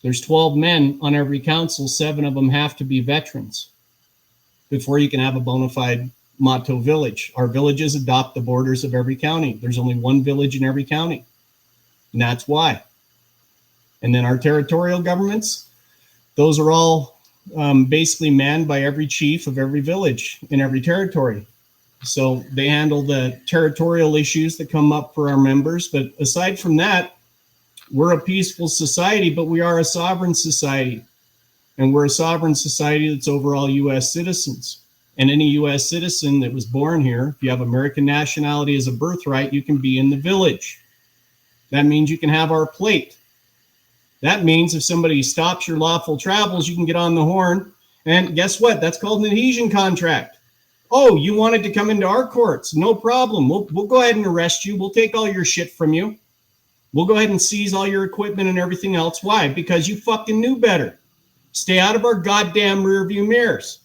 There's 12 men on every council. 7 of them have to be veterans before you can have a bona fide Mahto village. Our villages adopt the borders of every county. There's only one village in every county. And that's why. And then our territorial governments, Those are all basically manned by every chief of every village in every territory. So they handle the territorial issues that come up for our members. But aside from that, we're a peaceful society, but we are a sovereign society. And we're a sovereign society that's over all U.S. citizens. And any U.S. citizen that was born here, if you have American nationality as a birthright, you can be in the village. That means you can have our plate. That means if somebody stops your lawful travels, you can get on the horn. And guess what? That's called an adhesion contract. Oh, you wanted to come into our courts? No problem. We'll go ahead and arrest you. We'll take all your shit from you. We'll go ahead and seize all your equipment and everything else. Why? Because you fucking knew better. Stay out of our goddamn rearview mirrors.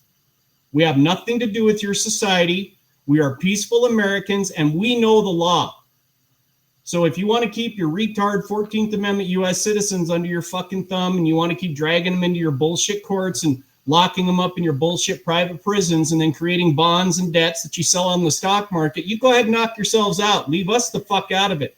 We have nothing to do with your society. We are peaceful Americans, and we know the law. So if you want to keep your retard 14th Amendment U.S. citizens under your fucking thumb, and you want to keep dragging them into your bullshit courts and locking them up in your bullshit private prisons and then creating bonds and debts that you sell on the stock market, you go ahead and knock yourselves out. Leave us the fuck out of it.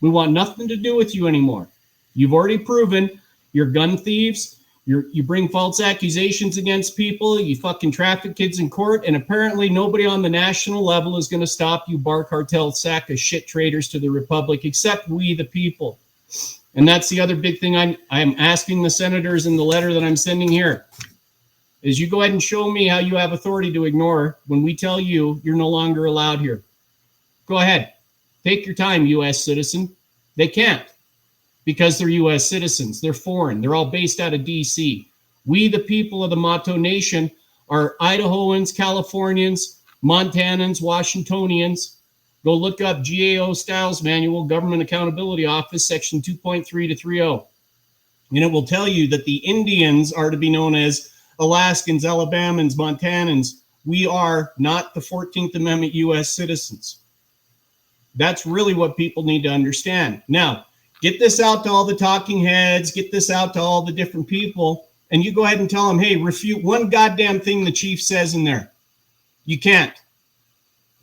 We want nothing to do with you anymore. You've already proven you're gun thieves. You bring false accusations against people. You fucking traffic kids in court. And apparently nobody on the national level is going to stop you, bar cartel sack of shit traitors to the republic, except we, the people. And that's the other big thing I'm asking the senators in the letter that I'm sending here, is you go ahead and show me how you have authority to ignore when we tell you you're no longer allowed here. Go ahead. Take your time, U.S. citizen. They can't, because they're U.S. citizens. They're foreign. They're all based out of D.C. We, the people of the Mahto Nation, are Idahoans, Californians, Montanans, Washingtonians. Go look up GAO Styles Manual, Government Accountability Office, Section 2.3 to 3.0. And it will tell you that the Indians are to be known as Alaskans, Alabamans, Montanans. We are not the 14th Amendment U.S. citizens. That's really what people need to understand. Now, get this out to all the talking heads, get this out to all the different people, and you go ahead and tell them, hey, refute one goddamn thing the chief says in there. You can't.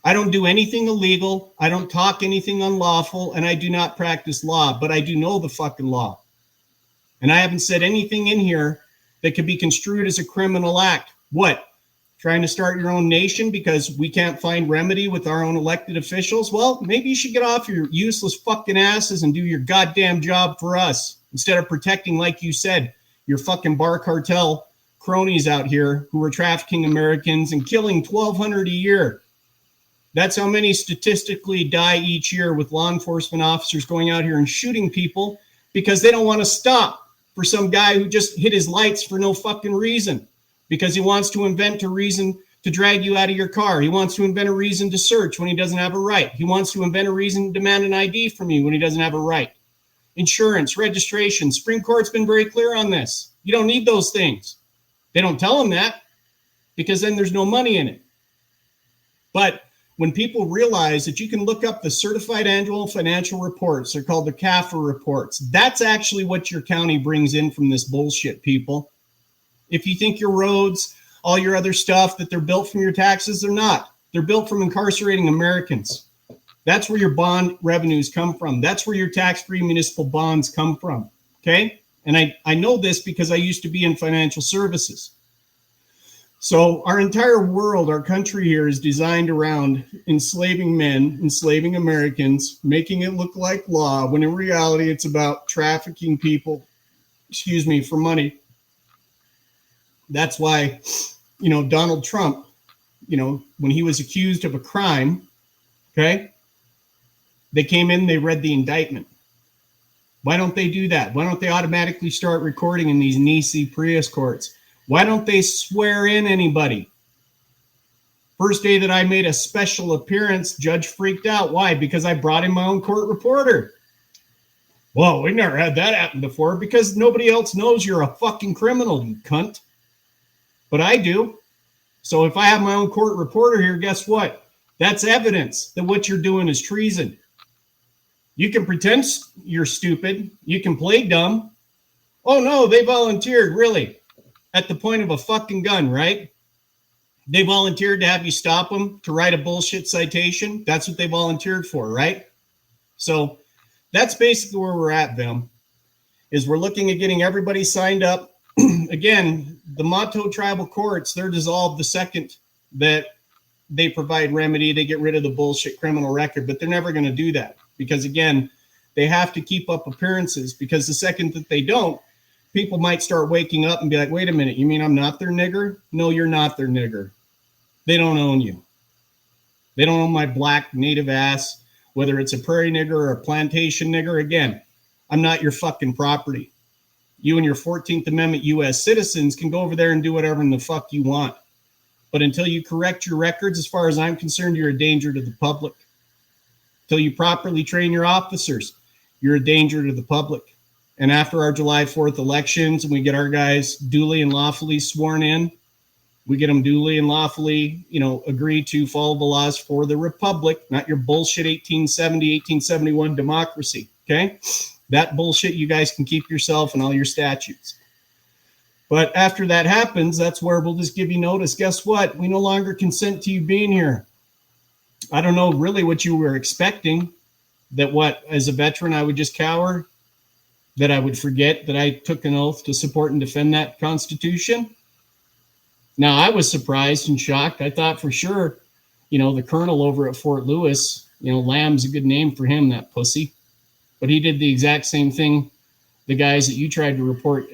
I don't do anything illegal. I don't talk anything unlawful, and I do not practice law, but I do know the fucking law. And I haven't said anything in here that could be construed as a criminal act. What? Trying to start your own nation because we can't find remedy with our own elected officials? Well, maybe you should get off your useless fucking asses and do your goddamn job for us instead of protecting, like you said, your fucking bar cartel cronies out here who are trafficking Americans and killing 1,200 a year. That's how many statistically die each year with law enforcement officers going out here and shooting people because they don't want to stop for some guy who just hit his lights for no fucking reason. Because he wants to invent a reason to drag you out of your car. He wants to invent a reason to search when he doesn't have a right. He wants to invent a reason to demand an ID from you when he doesn't have a right. Insurance, registration. Supreme Court's been very clear on this. You don't need those things. They don't tell him that because then there's no money in it. But when people realize that you can look up the certified annual financial reports, they're called the CAFR reports. That's actually what your county brings in from this bullshit, people. If you think your roads, all your other stuff, that they're built from your taxes, they're not. They're built from incarcerating Americans. That's where your bond revenues come from. That's where your tax-free municipal bonds come from, okay? And I know this because I used to be in financial services. So our entire world, our country here is designed around enslaving men, enslaving Americans, making it look like law, when in reality it's about trafficking people, for money. That's why, Donald Trump, when he was accused of a crime, okay, they came in, they read the indictment. Why don't they do that? Why don't they automatically start recording in these Nisi Prius courts? Why don't they swear in anybody? First day that I made a special appearance, judge freaked out. Why? Because I brought in my own court reporter. Well, we never had that happen before because nobody else knows you're a fucking criminal, you cunt. But I do. So if I have my own court reporter here, guess what? That's evidence that what you're doing is treason. You can pretend you're stupid. You can play dumb. Oh, no, they volunteered, really? At the point of a fucking gun, right? They volunteered to have you stop them to write a bullshit citation. That's what they volunteered for, right? So that's basically where we're at, Vem, is we're looking at getting everybody signed up again, the Mahto tribal courts, they're dissolved the second that they provide remedy. They get rid of the bullshit criminal record, but they're never going to do that because, again, they have to keep up appearances, because the second that they don't, people might start waking up and be like, wait a minute, you mean I'm not their nigger? No, you're not their nigger. They don't own you. They don't own my black native ass, whether it's a prairie nigger or a plantation nigger. Again, I'm not your fucking property. You and your 14th Amendment U.S. citizens can go over there and do whatever in the fuck you want. But until you correct your records, as far as I'm concerned, you're a danger to the public. Until you properly train your officers, you're a danger to the public. And after our July 4th elections, and we get our guys duly and lawfully sworn in, we get them duly and lawfully, agree to follow the laws for the republic, not your bullshit 1870, 1871 democracy, okay? That bullshit you guys can keep yourself and all your statutes. But after that happens, that's where we'll just give you notice. Guess what? We no longer consent to you being here. I don't know really what you were expecting, that what, as a veteran, I would just cower, that I would forget that I took an oath to support and defend that Constitution. Now, I was surprised and shocked. I thought for sure, the colonel over at Fort Lewis, Lamb's a good name for him, that pussy. But he did the exact same thing the guys that you tried to report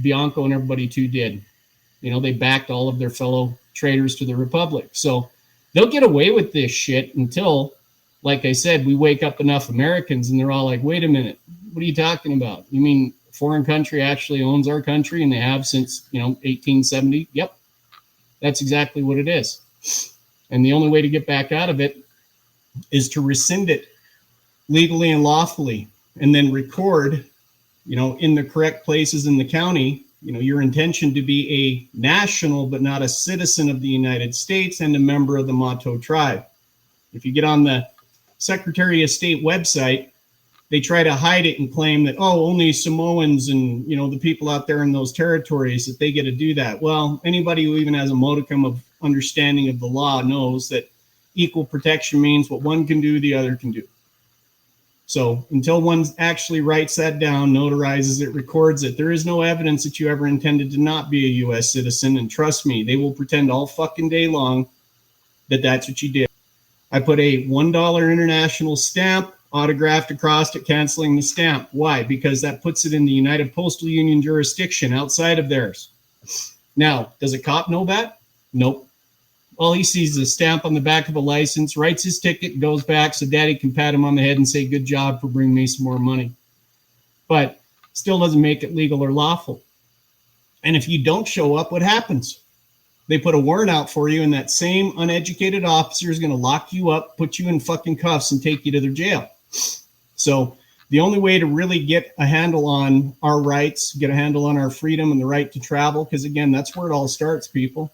Bianco and everybody to did. They backed all of their fellow traitors to the Republic. So they'll get away with this shit until, like I said, we wake up enough Americans and they're all like, wait a minute, what are you talking about? You mean a foreign country actually owns our country, and they have since, 1870? Yep. That's exactly what it is. And the only way to get back out of it is to rescind it legally and lawfully, and then record, in the correct places in the county, your intention to be a national but not a citizen of the United States and a member of the Mahto tribe. If you get on the Secretary of State website, they try to hide it and claim that, only Samoans and, the people out there in those territories, that they get to do that. Well, anybody who even has a modicum of understanding of the law knows that equal protection means what one can do, the other can do. So until one actually writes that down, notarizes it, records it, there is no evidence that you ever intended to not be a U.S. citizen. And trust me, they will pretend all fucking day long that that's what you did. I put a $1 international stamp autographed across it, canceling the stamp. Why? Because that puts it in the United Postal Union jurisdiction outside of theirs. Now, does a cop know that? Nope. All he sees is a stamp on the back of a license, writes his ticket, goes back so daddy can pat him on the head and say, good job for bringing me some more money. But still doesn't make it legal or lawful. And if you don't show up, what happens? They put a warrant out for you, and that same uneducated officer is going to lock you up, put you in fucking cuffs, and take you to their jail. So the only way to really get a handle on our rights, get a handle on our freedom and the right to travel, because again, that's where it all starts, people,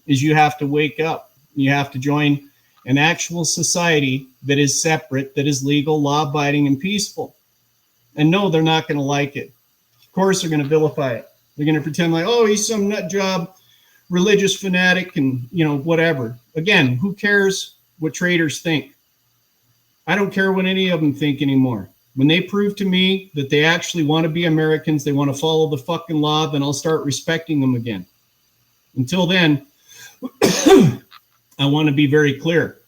is you have to wake up. You have to join an actual society that is separate, that is legal, law-abiding, and peaceful. And no, they're not going to like it. Of course, they're going to vilify it. They're going to pretend like, he's some nut job, religious fanatic, and, whatever. Again, who cares what traitors think? I don't care what any of them think anymore. When they prove to me that they actually want to be Americans, they want to follow the fucking law, then I'll start respecting them again. Until then, I want to be very clear.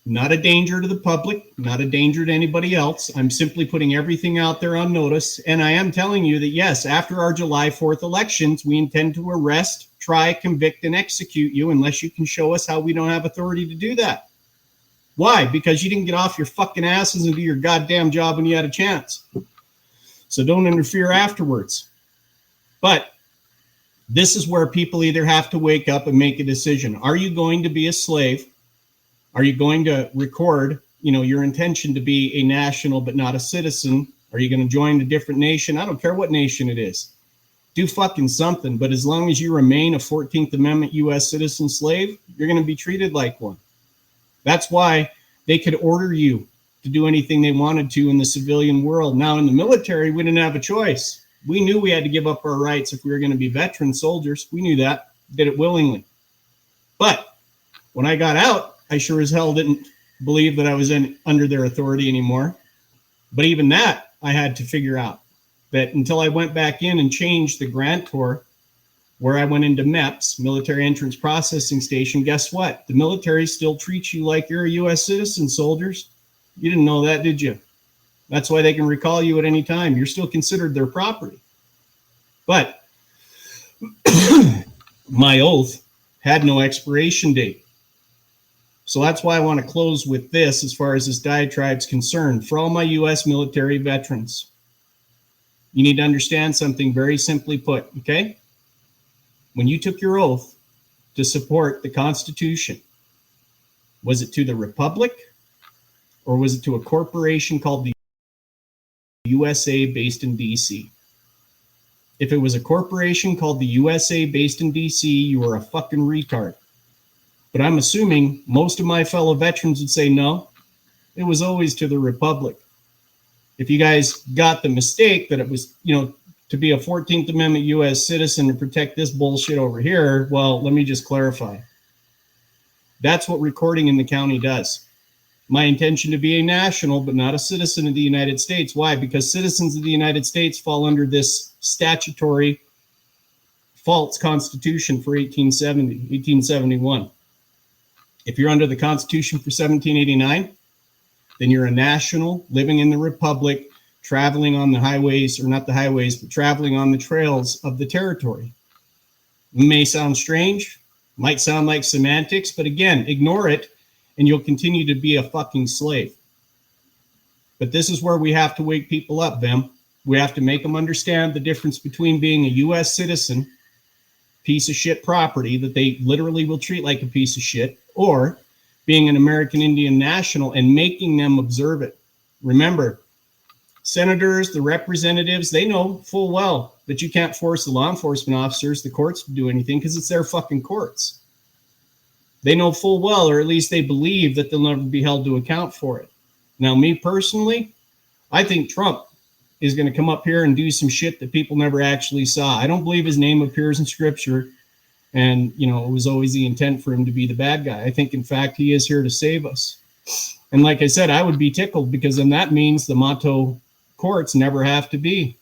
Not a danger to the public, not a danger to anybody else. I'm simply putting everything out there on notice. And I am telling you that, yes, after our July 4th elections, we intend to arrest, try, convict, and execute you unless you can show us how we don't have authority to do that. Why? Because you didn't get off your fucking asses and do your goddamn job when you had a chance. So don't interfere afterwards. But this is where people either have to wake up and make a decision. Are you going to be a slave? Are you going to record, your intention to be a national but not a citizen? Are you going to join a different nation? I don't care what nation it is. Do fucking something. But as long as you remain a 14th Amendment U.S. citizen slave, you're going to be treated like one. That's why they could order you to do anything they wanted to in the civilian world. Now, in the military, we didn't have a choice. We knew we had to give up our rights if we were going to be veteran soldiers. We knew that, did it willingly. But when I got out, I sure as hell didn't believe that I was under their authority anymore. But even that, I had to figure out. that until I went back in and changed the grantor, where I went into MEPS, Military Entrance Processing Station, guess what? The military still treats you like you're a U.S. citizen, soldiers. You didn't know that, did you? That's why they can recall you at any time. You're still considered their property. But my oath had no expiration date. So that's why I want to close with this as far as this diatribe's concerned. For all my U.S. military veterans, you need to understand something very simply put, okay? When you took your oath to support the Constitution, was it to the Republic or was it to a corporation called the USA based in DC? If it was a corporation called the USA based in DC, you were a fucking retard. But I'm assuming most of my fellow veterans would say no, it was always to the Republic. If you guys got the mistake that it was, to be a 14th Amendment U.S. citizen and protect this bullshit over here, well, let me just clarify. That's what recording in the county does. My intention to be a national, but not a citizen of the United States. Why? Because citizens of the United States fall under this statutory false constitution for 1871. If you're under the Constitution for 1789, then you're a national living in the Republic, traveling on the highways, or not the highways, but traveling on the trails of the territory. It may sound strange, might sound like semantics, but again, ignore it and you'll continue to be a fucking slave. But this is where we have to wake people up, Vem. We have to make them understand the difference between being a U.S. citizen, piece of shit property that they literally will treat like a piece of shit, or being an American Indian national and making them observe it. Remember, senators, the representatives, they know full well that you can't force the law enforcement officers, the courts, to do anything because it's their fucking courts. They know full well, or at least they believe, that they'll never be held to account for it. Now, me personally, I think Trump is going to come up here and do some shit that people never actually saw. I don't believe his name appears in scripture, and, it was always the intent for him to be the bad guy. I think, in fact, he is here to save us. And like I said, I would be tickled, because then that means the Mahto courts never have to be.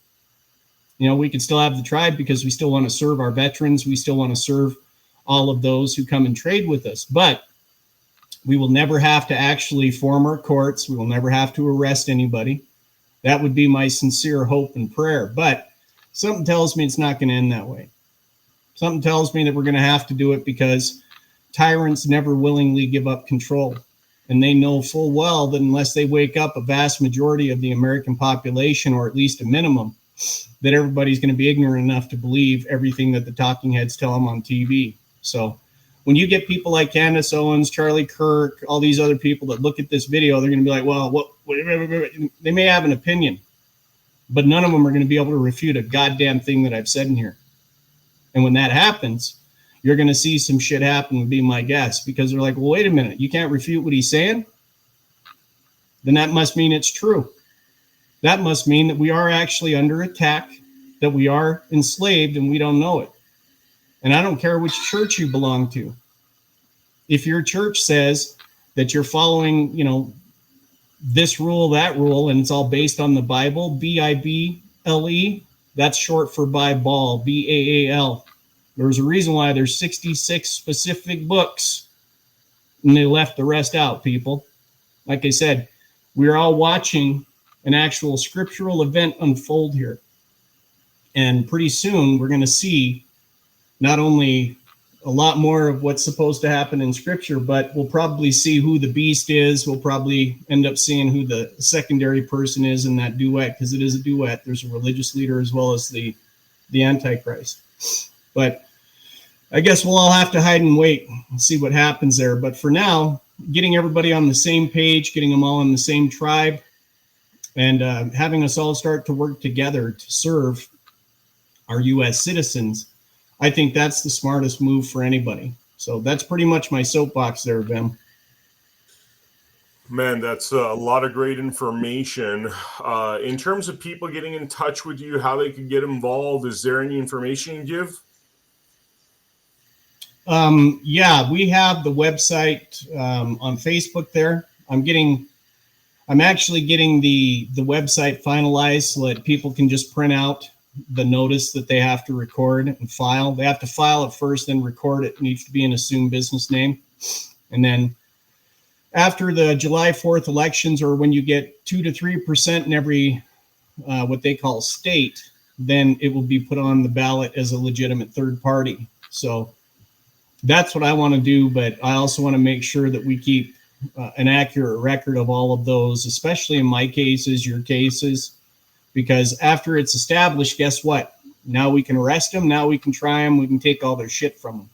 We can still have the tribe because we still want to serve our veterans. We still want to serve all of those who come and trade with us. But we will never have to actually form our courts. We will never have to arrest anybody. That would be my sincere hope and prayer. But something tells me it's not going to end that way. Something tells me that we're going to have to do it because tyrants never willingly give up control. And they know full well that unless they wake up a vast majority of the American population, or at least a minimum, that everybody's going to be ignorant enough to believe everything that the talking heads tell them on TV. So when you get people like Candace Owens, Charlie Kirk, all these other people that look at this video, they're going to be like, well, what? They may have an opinion, but none of them are going to be able to refute a goddamn thing that I've said in here. And when that happens, you're going to see some shit happen, would be my guess, because they're like, well, wait a minute, you can't refute what he's saying? Then that must mean it's true. That must mean that we are actually under attack, that we are enslaved and we don't know it. And I don't care which church you belong to. If your church says that you're following, this rule, that rule, and it's all based on the Bible, Bible, that's short for Bible, Baal. There's a reason why there's 66 specific books, and they left the rest out, people. Like I said, we're all watching an actual scriptural event unfold here. And pretty soon we're going to see not only a lot more of what's supposed to happen in scripture, but we'll probably see who the beast is. We'll probably end up seeing who the secondary person is in that duet, because it is a duet. There's a religious leader as well as the Antichrist. But I guess we'll all have to hide and wait and see what happens there. But for now, getting everybody on the same page, getting them all in the same tribe, and having us all start to work together to serve our U.S. citizens, I think that's the smartest move for anybody. So that's pretty much my soapbox there, Vem. Man, that's a lot of great information. In terms of people getting in touch with you, how they could get involved, is there any information you give? Yeah, we have the website on Facebook there. I'm I'm actually getting the website finalized so that people can just print out the notice that they have to record and file. They have to file it first, then record it. It needs to be an assumed business name. And then after the July 4th elections, or when you get 2 to 3% in every what they call state, then it will be put on the ballot as a legitimate third party. So that's what I want to do, but I also want to make sure that we keep an accurate record of all of those, especially in my cases, your cases, because after it's established, guess what? Now we can arrest them. Now we can try them. We can take all their shit from them.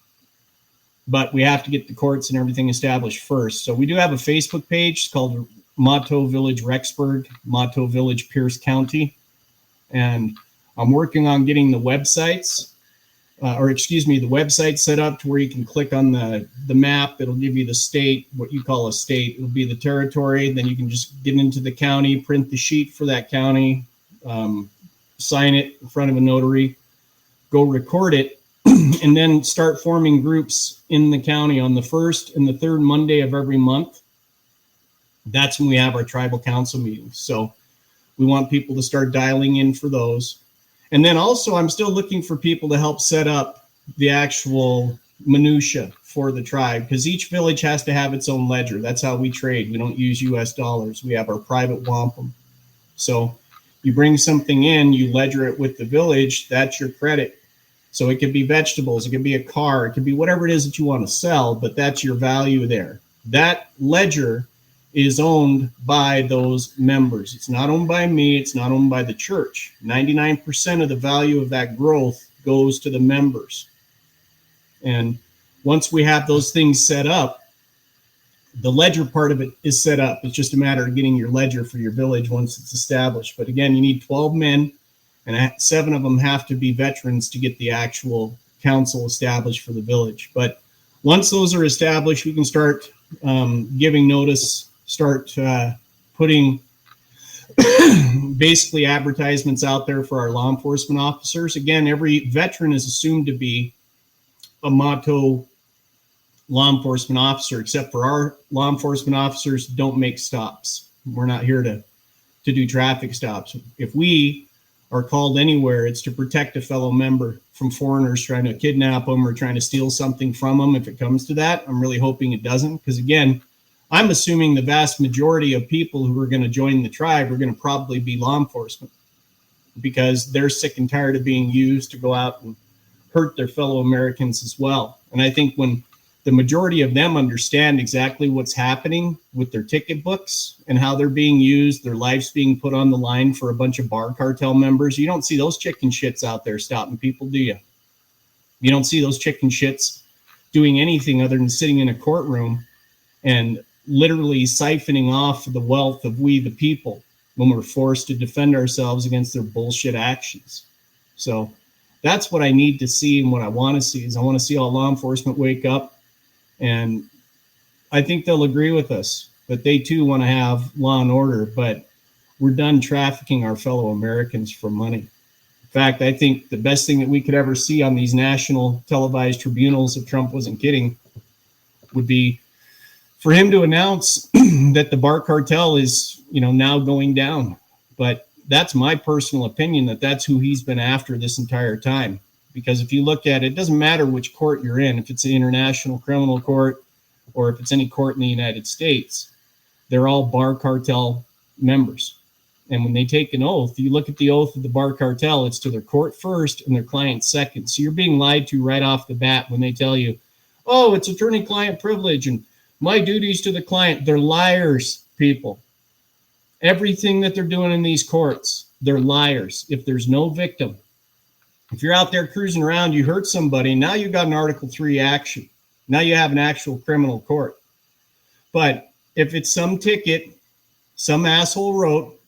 But we have to get the courts and everything established first. So we do have a Facebook page. It's called Mahto Village Rexburg, Mahto Village Pierce County. And I'm working on getting the websites, the website set up to where you can click on the map. It'll give you the state, what you call a state. It'll be the territory. Then you can just get into the county, print the sheet for that county, sign it in front of a notary, go record it, and then start forming groups in the county on the first and the third Monday of every month. That's when we have our tribal council meetings. So we want people to start dialing in for those. And then also I'm still looking for people to help set up the actual minutia for the tribe, because each village has to have its own ledger. That's how we trade. We don't use US dollars. We have our private wampum. So you bring something in, you ledger it with the village, that's your credit. So it could be vegetables, it could be a car, it could be whatever it is that you want to sell, but that's your value there. That ledger is owned by those members. It's not owned by me. It's not owned by the church. 99% of the value of that growth goes to the members. And once we have those things set up, the ledger part of it is set up. It's just a matter of getting your ledger for your village once it's established. But again, you need 12 men, and 7 of them have to be veterans to get the actual council established for the village. But once those are established, we can start giving notice, start putting basically advertisements out there for our law enforcement officers. Again, every veteran is assumed to be a Mahto law enforcement officer, except for our law enforcement officers don't make stops. We're not here to do traffic stops. If we are called anywhere, it's to protect a fellow member from foreigners trying to kidnap them or trying to steal something from them. If it comes to that, I'm really hoping it doesn't, because again, I'm assuming the vast majority of people who are going to join the tribe are going to probably be law enforcement, because they're sick and tired of being used to go out and hurt their fellow Americans as well. And I think when the majority of them understand exactly what's happening with their ticket books and how they're being used, their lives being put on the line for a bunch of bar cartel members, you don't see those chicken shits out there stopping people, do you? You don't see those chicken shits doing anything other than sitting in a courtroom and literally siphoning off the wealth of we the people when we're forced to defend ourselves against their bullshit actions. So that's what I need to see, and what I want to see is I want to see all law enforcement wake up, and I think they'll agree with us that they too want to have law and order, but we're done trafficking our fellow Americans for money. In fact, I think the best thing that we could ever see on these national televised tribunals, if Trump wasn't kidding, would be for him to announce that the bar cartel is, now going down. But that's my personal opinion, that that's who he's been after this entire time. Because if you look at it, it doesn't matter which court you're in, if it's an international criminal court or if it's any court in the United States, they're all bar cartel members. And when they take an oath, you look at the oath of the bar cartel, it's to their court first and their client second. So you're being lied to right off the bat when they tell you, oh, it's attorney-client privilege and my duties to the client. They're liars, people. Everything that they're doing in these courts, they're liars. If there's no victim, if you're out there cruising around, you hurt somebody, now you've got an Article 3 action. Now you have an actual criminal court. But if it's some ticket some asshole wrote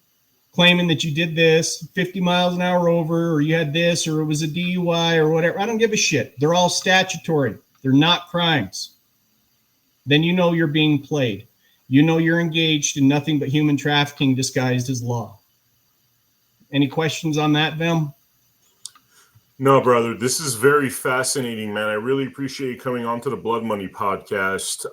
claiming that you did this 50 miles an hour over, or you had this, or it was a DUI or whatever, I don't give a shit. They're all statutory. They're not crimes. Then you know you're being played. You know you're engaged in nothing but human trafficking disguised as law. Any questions on that, Vem? No, brother, this is very fascinating, man. I really appreciate you coming on to the Blood Money podcast.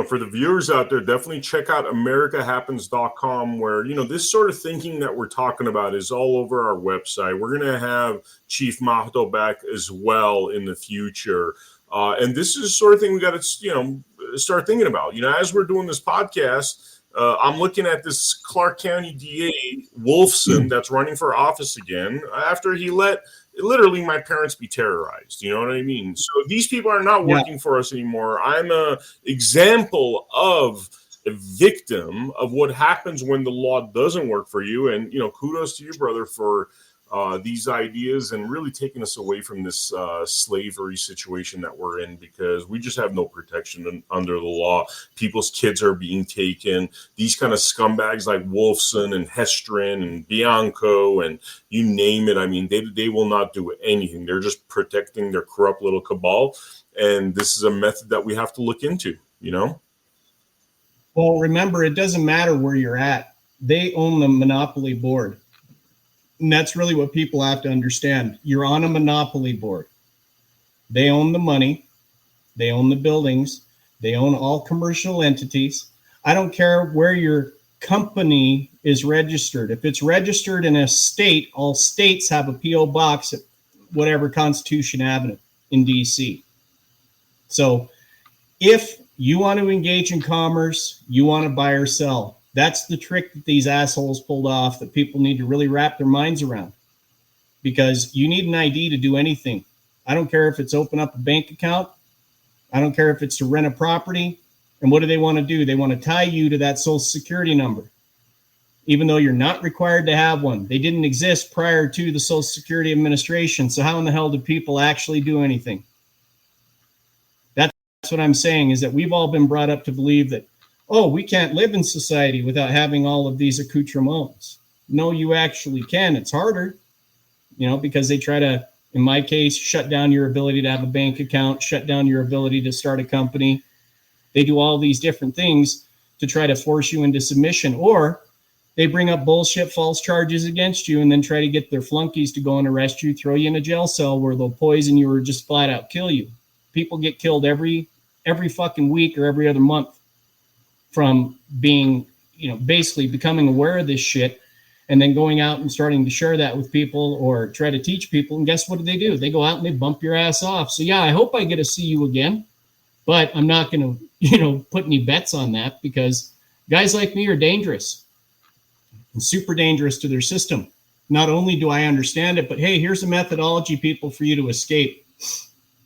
For the viewers out there, definitely check out americahappens.com, where, this sort of thinking that we're talking about is all over our website. We're going to have Chief Mahto back as well in the future. And this is the sort of thing we got to, start thinking about. As we're doing this podcast, I'm looking at this Clark County DA, Wolfson, that's running for office again after he let literally my parents be terrorized. You know what I mean? So these people are not working for us anymore. I'm a example of a victim of what happens when the law doesn't work for you. And, kudos to you, brother, for these ideas and really taking us away from this slavery situation that we're in, because we just have no protection under the law. People's kids are being taken. These kind of scumbags like Wolfson and Hestrin and Bianco and you name it. I mean, they will not do anything. They're just protecting their corrupt little cabal. And this is a method that we have to look into, Well, remember, it doesn't matter where you're at. They own the monopoly board. And that's really what people have to understand. You're on a monopoly board. They own the money. They own the buildings. They own all commercial entities. I don't care where your company is registered. If it's registered in a state, all states have a P.O. box at whatever Constitution Avenue in D.C. So if you want to engage in commerce, you want to buy or sell, that's the trick that these assholes pulled off that people need to really wrap their minds around, because you need an ID to do anything. I don't care if it's open up a bank account. I don't care if it's to rent a property. And what do they want to do? They want to tie you to that social security number, even though you're not required to have one. They didn't exist prior to the Social Security Administration. So how in the hell do people actually do anything? That's what I'm saying, is that we've all been brought up to believe that, oh, we can't live in society without having all of these accoutrements. No, you actually can. It's harder, because they try to, in my case, shut down your ability to have a bank account, shut down your ability to start a company. They do all these different things to try to force you into submission, or they bring up bullshit false charges against you and then try to get their flunkies to go and arrest you, throw you in a jail cell where they'll poison you or just flat out kill you. People get killed every fucking week or every other month from being, basically becoming aware of this shit and then going out and starting to share that with people or try to teach people. And guess what do? They go out and they bump your ass off. So yeah, I hope I get to see you again, but I'm not going to, put any bets on that, because guys like me are dangerous and super dangerous to their system. Not only do I understand it, but hey, here's a methodology, people, for you to escape.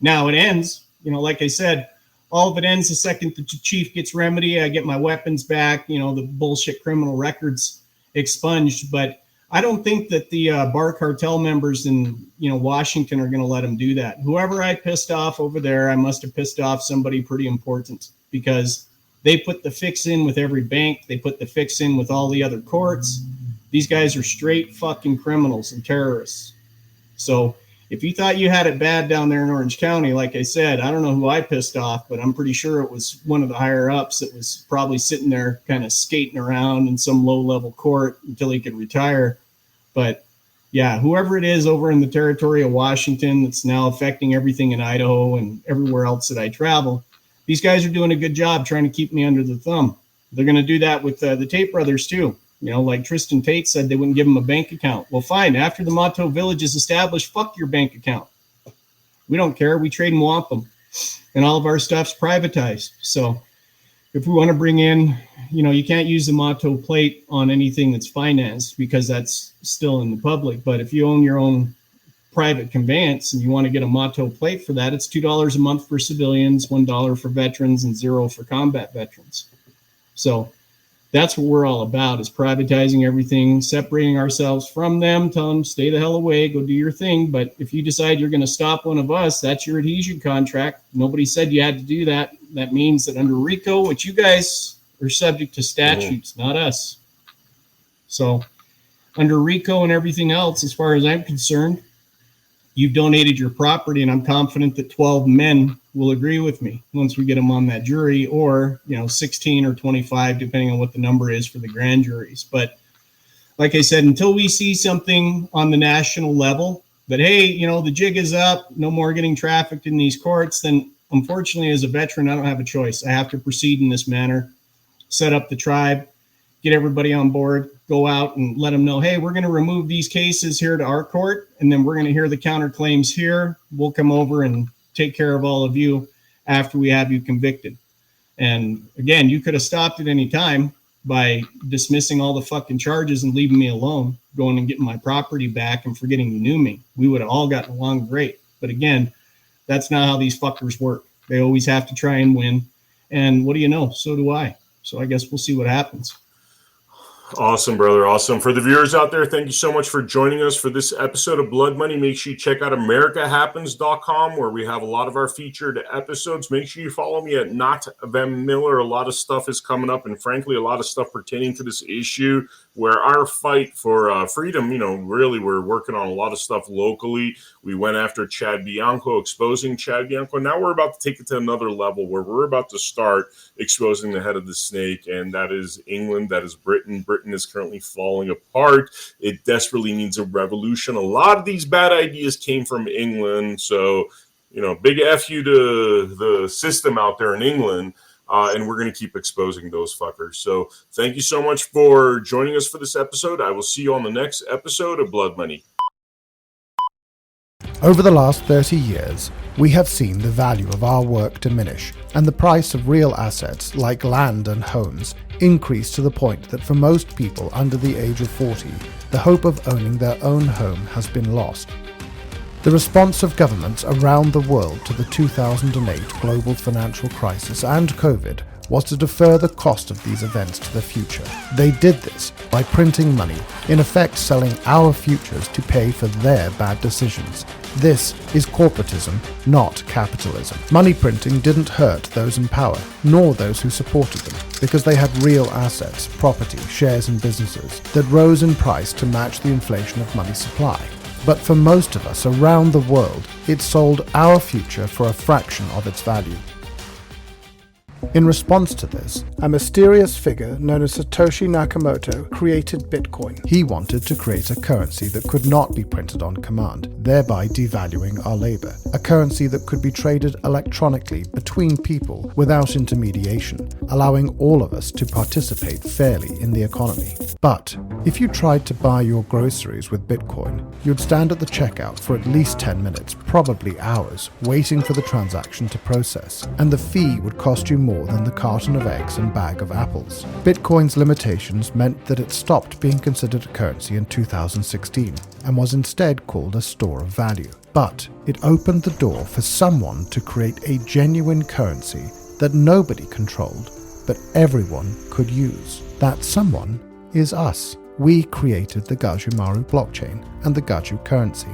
Now it ends, like I said, all of it ends the second the chief gets remedy. I get my weapons back, the bullshit criminal records expunged. But I don't think that the bar cartel members in, Washington are going to let them do that. Whoever I pissed off over there, I must have pissed off somebody pretty important, because they put the fix in with every bank. They put the fix in with all the other courts. These guys are straight fucking criminals and terrorists. So if you thought you had it bad down there in Orange County, like I said, I don't know who I pissed off, but I'm pretty sure it was one of the higher ups that was probably sitting there kind of skating around in some low-level court until he could retire. But yeah, whoever it is over in the territory of Washington that's now affecting everything in Idaho and everywhere else that I travel, these guys are doing a good job trying to keep me under the thumb. They're going to do that with the Tate brothers too. Like Tristan Tate said, they wouldn't give him a bank account. Well, fine. After the Mahto village is established, fuck your bank account. We don't care. We trade and wampum, and all of our stuff's privatized. So if we want to bring in, you can't use the Mahto plate on anything that's financed, because that's still in the public. But if you own your own private conveyance and you want to get a Mahto plate for that, it's $2 a month for civilians, $1 for veterans, and $0 for combat veterans. So that's what we're all about, is privatizing everything, separating ourselves from them, telling them, stay the hell away, go do your thing. But if you decide you're going to stop one of us, that's your adhesion contract. Nobody said you had to do that. That means that under RICO, which you guys are subject to statutes, not us. So under RICO and everything else, as far as I'm concerned, you've donated your property, and I'm confident that 12 men will agree with me once we get them on that jury, or 16 or 25, depending on what the number is for the grand juries. But like I said, until we see something on the national level that, hey, you know, the jig is up, no more getting trafficked in these courts, then unfortunately, as a veteran, I don't have a choice. I have to proceed in this manner, set up the tribe, get everybody on board, go out and let them know, hey, we're going to remove these cases here to our court, and then we're going to hear the counterclaims here. We'll come over and take care of all of you after we have you convicted. And again, you could have stopped at any time by dismissing all the fucking charges and leaving me alone, going and getting my property back and forgetting you knew me. We would have all gotten along great. But again, that's not how these fuckers work. They always have to try and win. And what do you know? So do I. So I guess we'll see what happens. Awesome, brother. Awesome. For the viewers out there, thank you so much for joining us for this episode of Blood Money. Make sure you check out AmericaHappens.com, where we have a lot of our featured episodes. Make sure you follow me at Not Vem Miller. A lot of stuff is coming up, and frankly, a lot of stuff pertaining to this issue, where our fight for freedom, you know, really we're working on a lot of stuff locally. We went after Chad Bianco, exposing Chad Bianco. Now we're about to take it to another level, where we're about to start exposing the head of the snake, and that is England, that is Britain. Britain is currently falling apart. It desperately needs a revolution. A lot of these bad ideas came from England. So, you know, big F you to the system out there in England. And we're going to keep exposing those fuckers. So thank you so much for joining us for this episode. I will see you on the next episode of Blood Money. Over the last 30 years, we have seen the value of our work diminish and the price of real assets like land and homes increase to the point that for most people under the age of 40, the hope of owning their own home has been lost. The response of governments around the world to the 2008 global financial crisis and COVID was to defer the cost of these events to the future. They did this by printing money, in effect selling our futures to pay for their bad decisions. This is corporatism, not capitalism. Money printing didn't hurt those in power, nor those who supported them, because they had real assets, property, shares and businesses that rose in price to match the inflation of money supply. But for most of us around the world, it sold our future for a fraction of its value. In response to this, a mysterious figure known as Satoshi Nakamoto created Bitcoin. He wanted to create a currency that could not be printed on command, thereby devaluing our labor. A currency that could be traded electronically between people without intermediation, allowing all of us to participate fairly in the economy. But if you tried to buy your groceries with Bitcoin, you'd stand at the checkout for at least 10 minutes, probably hours, waiting for the transaction to process, and the fee would cost you more than the carton of eggs and bag of apples. Bitcoin's limitations meant that it stopped being considered a currency in 2016 and was instead called a store of value. But it opened the door for someone to create a genuine currency that nobody controlled, but everyone could use. That someone is us. We created the Gajumaru blockchain and the Gaju currency.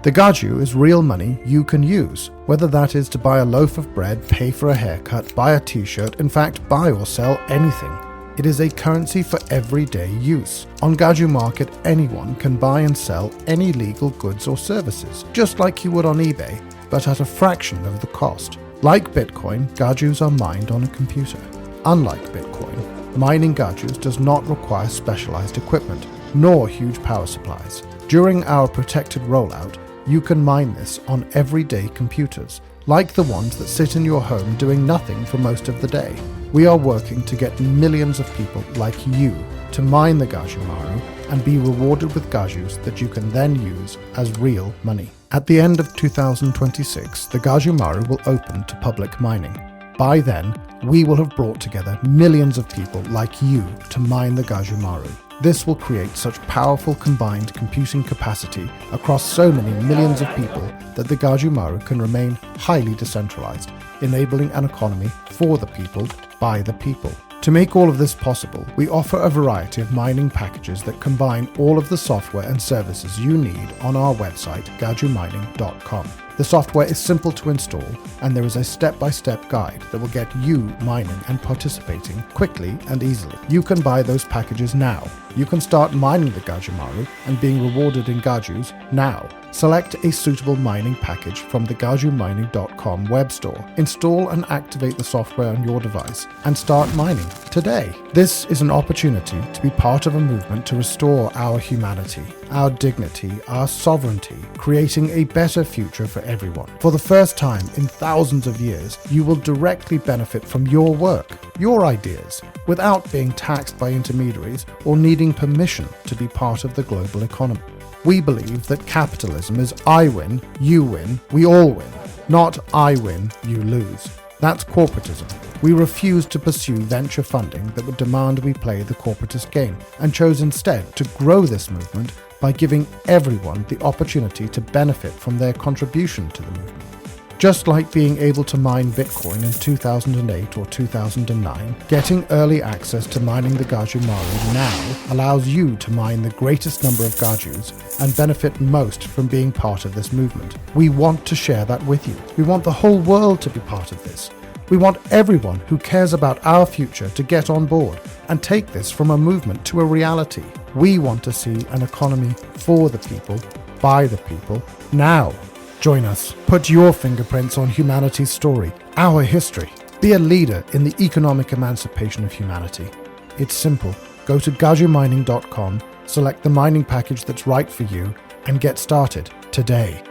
The Gaju is real money you can use, whether that is to buy a loaf of bread, pay for a haircut, buy a t-shirt, in fact buy or sell anything. It is a currency for everyday use. On Gaju Market, anyone can buy and sell any legal goods or services, just like you would on eBay, but at a fraction of the cost. Like Bitcoin, Gajus are mined on a computer. Unlike Bitcoin, mining Gajus does not require specialized equipment, nor huge power supplies. During our protected rollout, you can mine this on everyday computers, like the ones that sit in your home doing nothing for most of the day. We are working to get millions of people like you to mine the Gajumaru and be rewarded with Gajus that you can then use as real money. At the end of 2026, the Gajumaru will open to public mining. By then, we will have brought together millions of people like you to mine the Gajumaru. This will create such powerful combined computing capacity across so many millions of people that the Gajumaru can remain highly decentralized, enabling an economy for the people, by the people. To make all of this possible, we offer a variety of mining packages that combine all of the software and services you need on our website, gajumining.com. The software is simple to install, and there is a step-by-step guide that will get you mining and participating quickly and easily. You can buy those packages now. You can start mining the Gajumaru and being rewarded in Gajus now. select a suitable mining package from the gajumining.com web store, install and activate the software on your device, and start mining today. This is an opportunity to be part of a movement to restore our humanity, our dignity, our sovereignty, creating a better future for everyone. For the first time in thousands of years, you will directly benefit from your work, your ideas, without being taxed by intermediaries or needing permission to be part of the global economy. We believe that capitalism is I win, you win, we all win, not I win, you lose. That's corporatism. We refuse to pursue venture funding that would demand we play the corporatist game, and chose instead to grow this movement by giving everyone the opportunity to benefit from their contribution to the movement. Just like being able to mine Bitcoin in 2008 or 2009, getting early access to mining the Gaju Maru now allows you to mine the greatest number of Gajus and benefit most from being part of this movement. We want to share that with you. We want the whole world to be part of this. We want everyone who cares about our future to get on board and take this from a movement to a reality. We want to see an economy for the people, by the people, now. Join us. Put your fingerprints on humanity's story, our history. Be a leader in the economic emancipation of humanity. It's simple. Go to gajumining.com, select the mining package that's right for you, and get started today.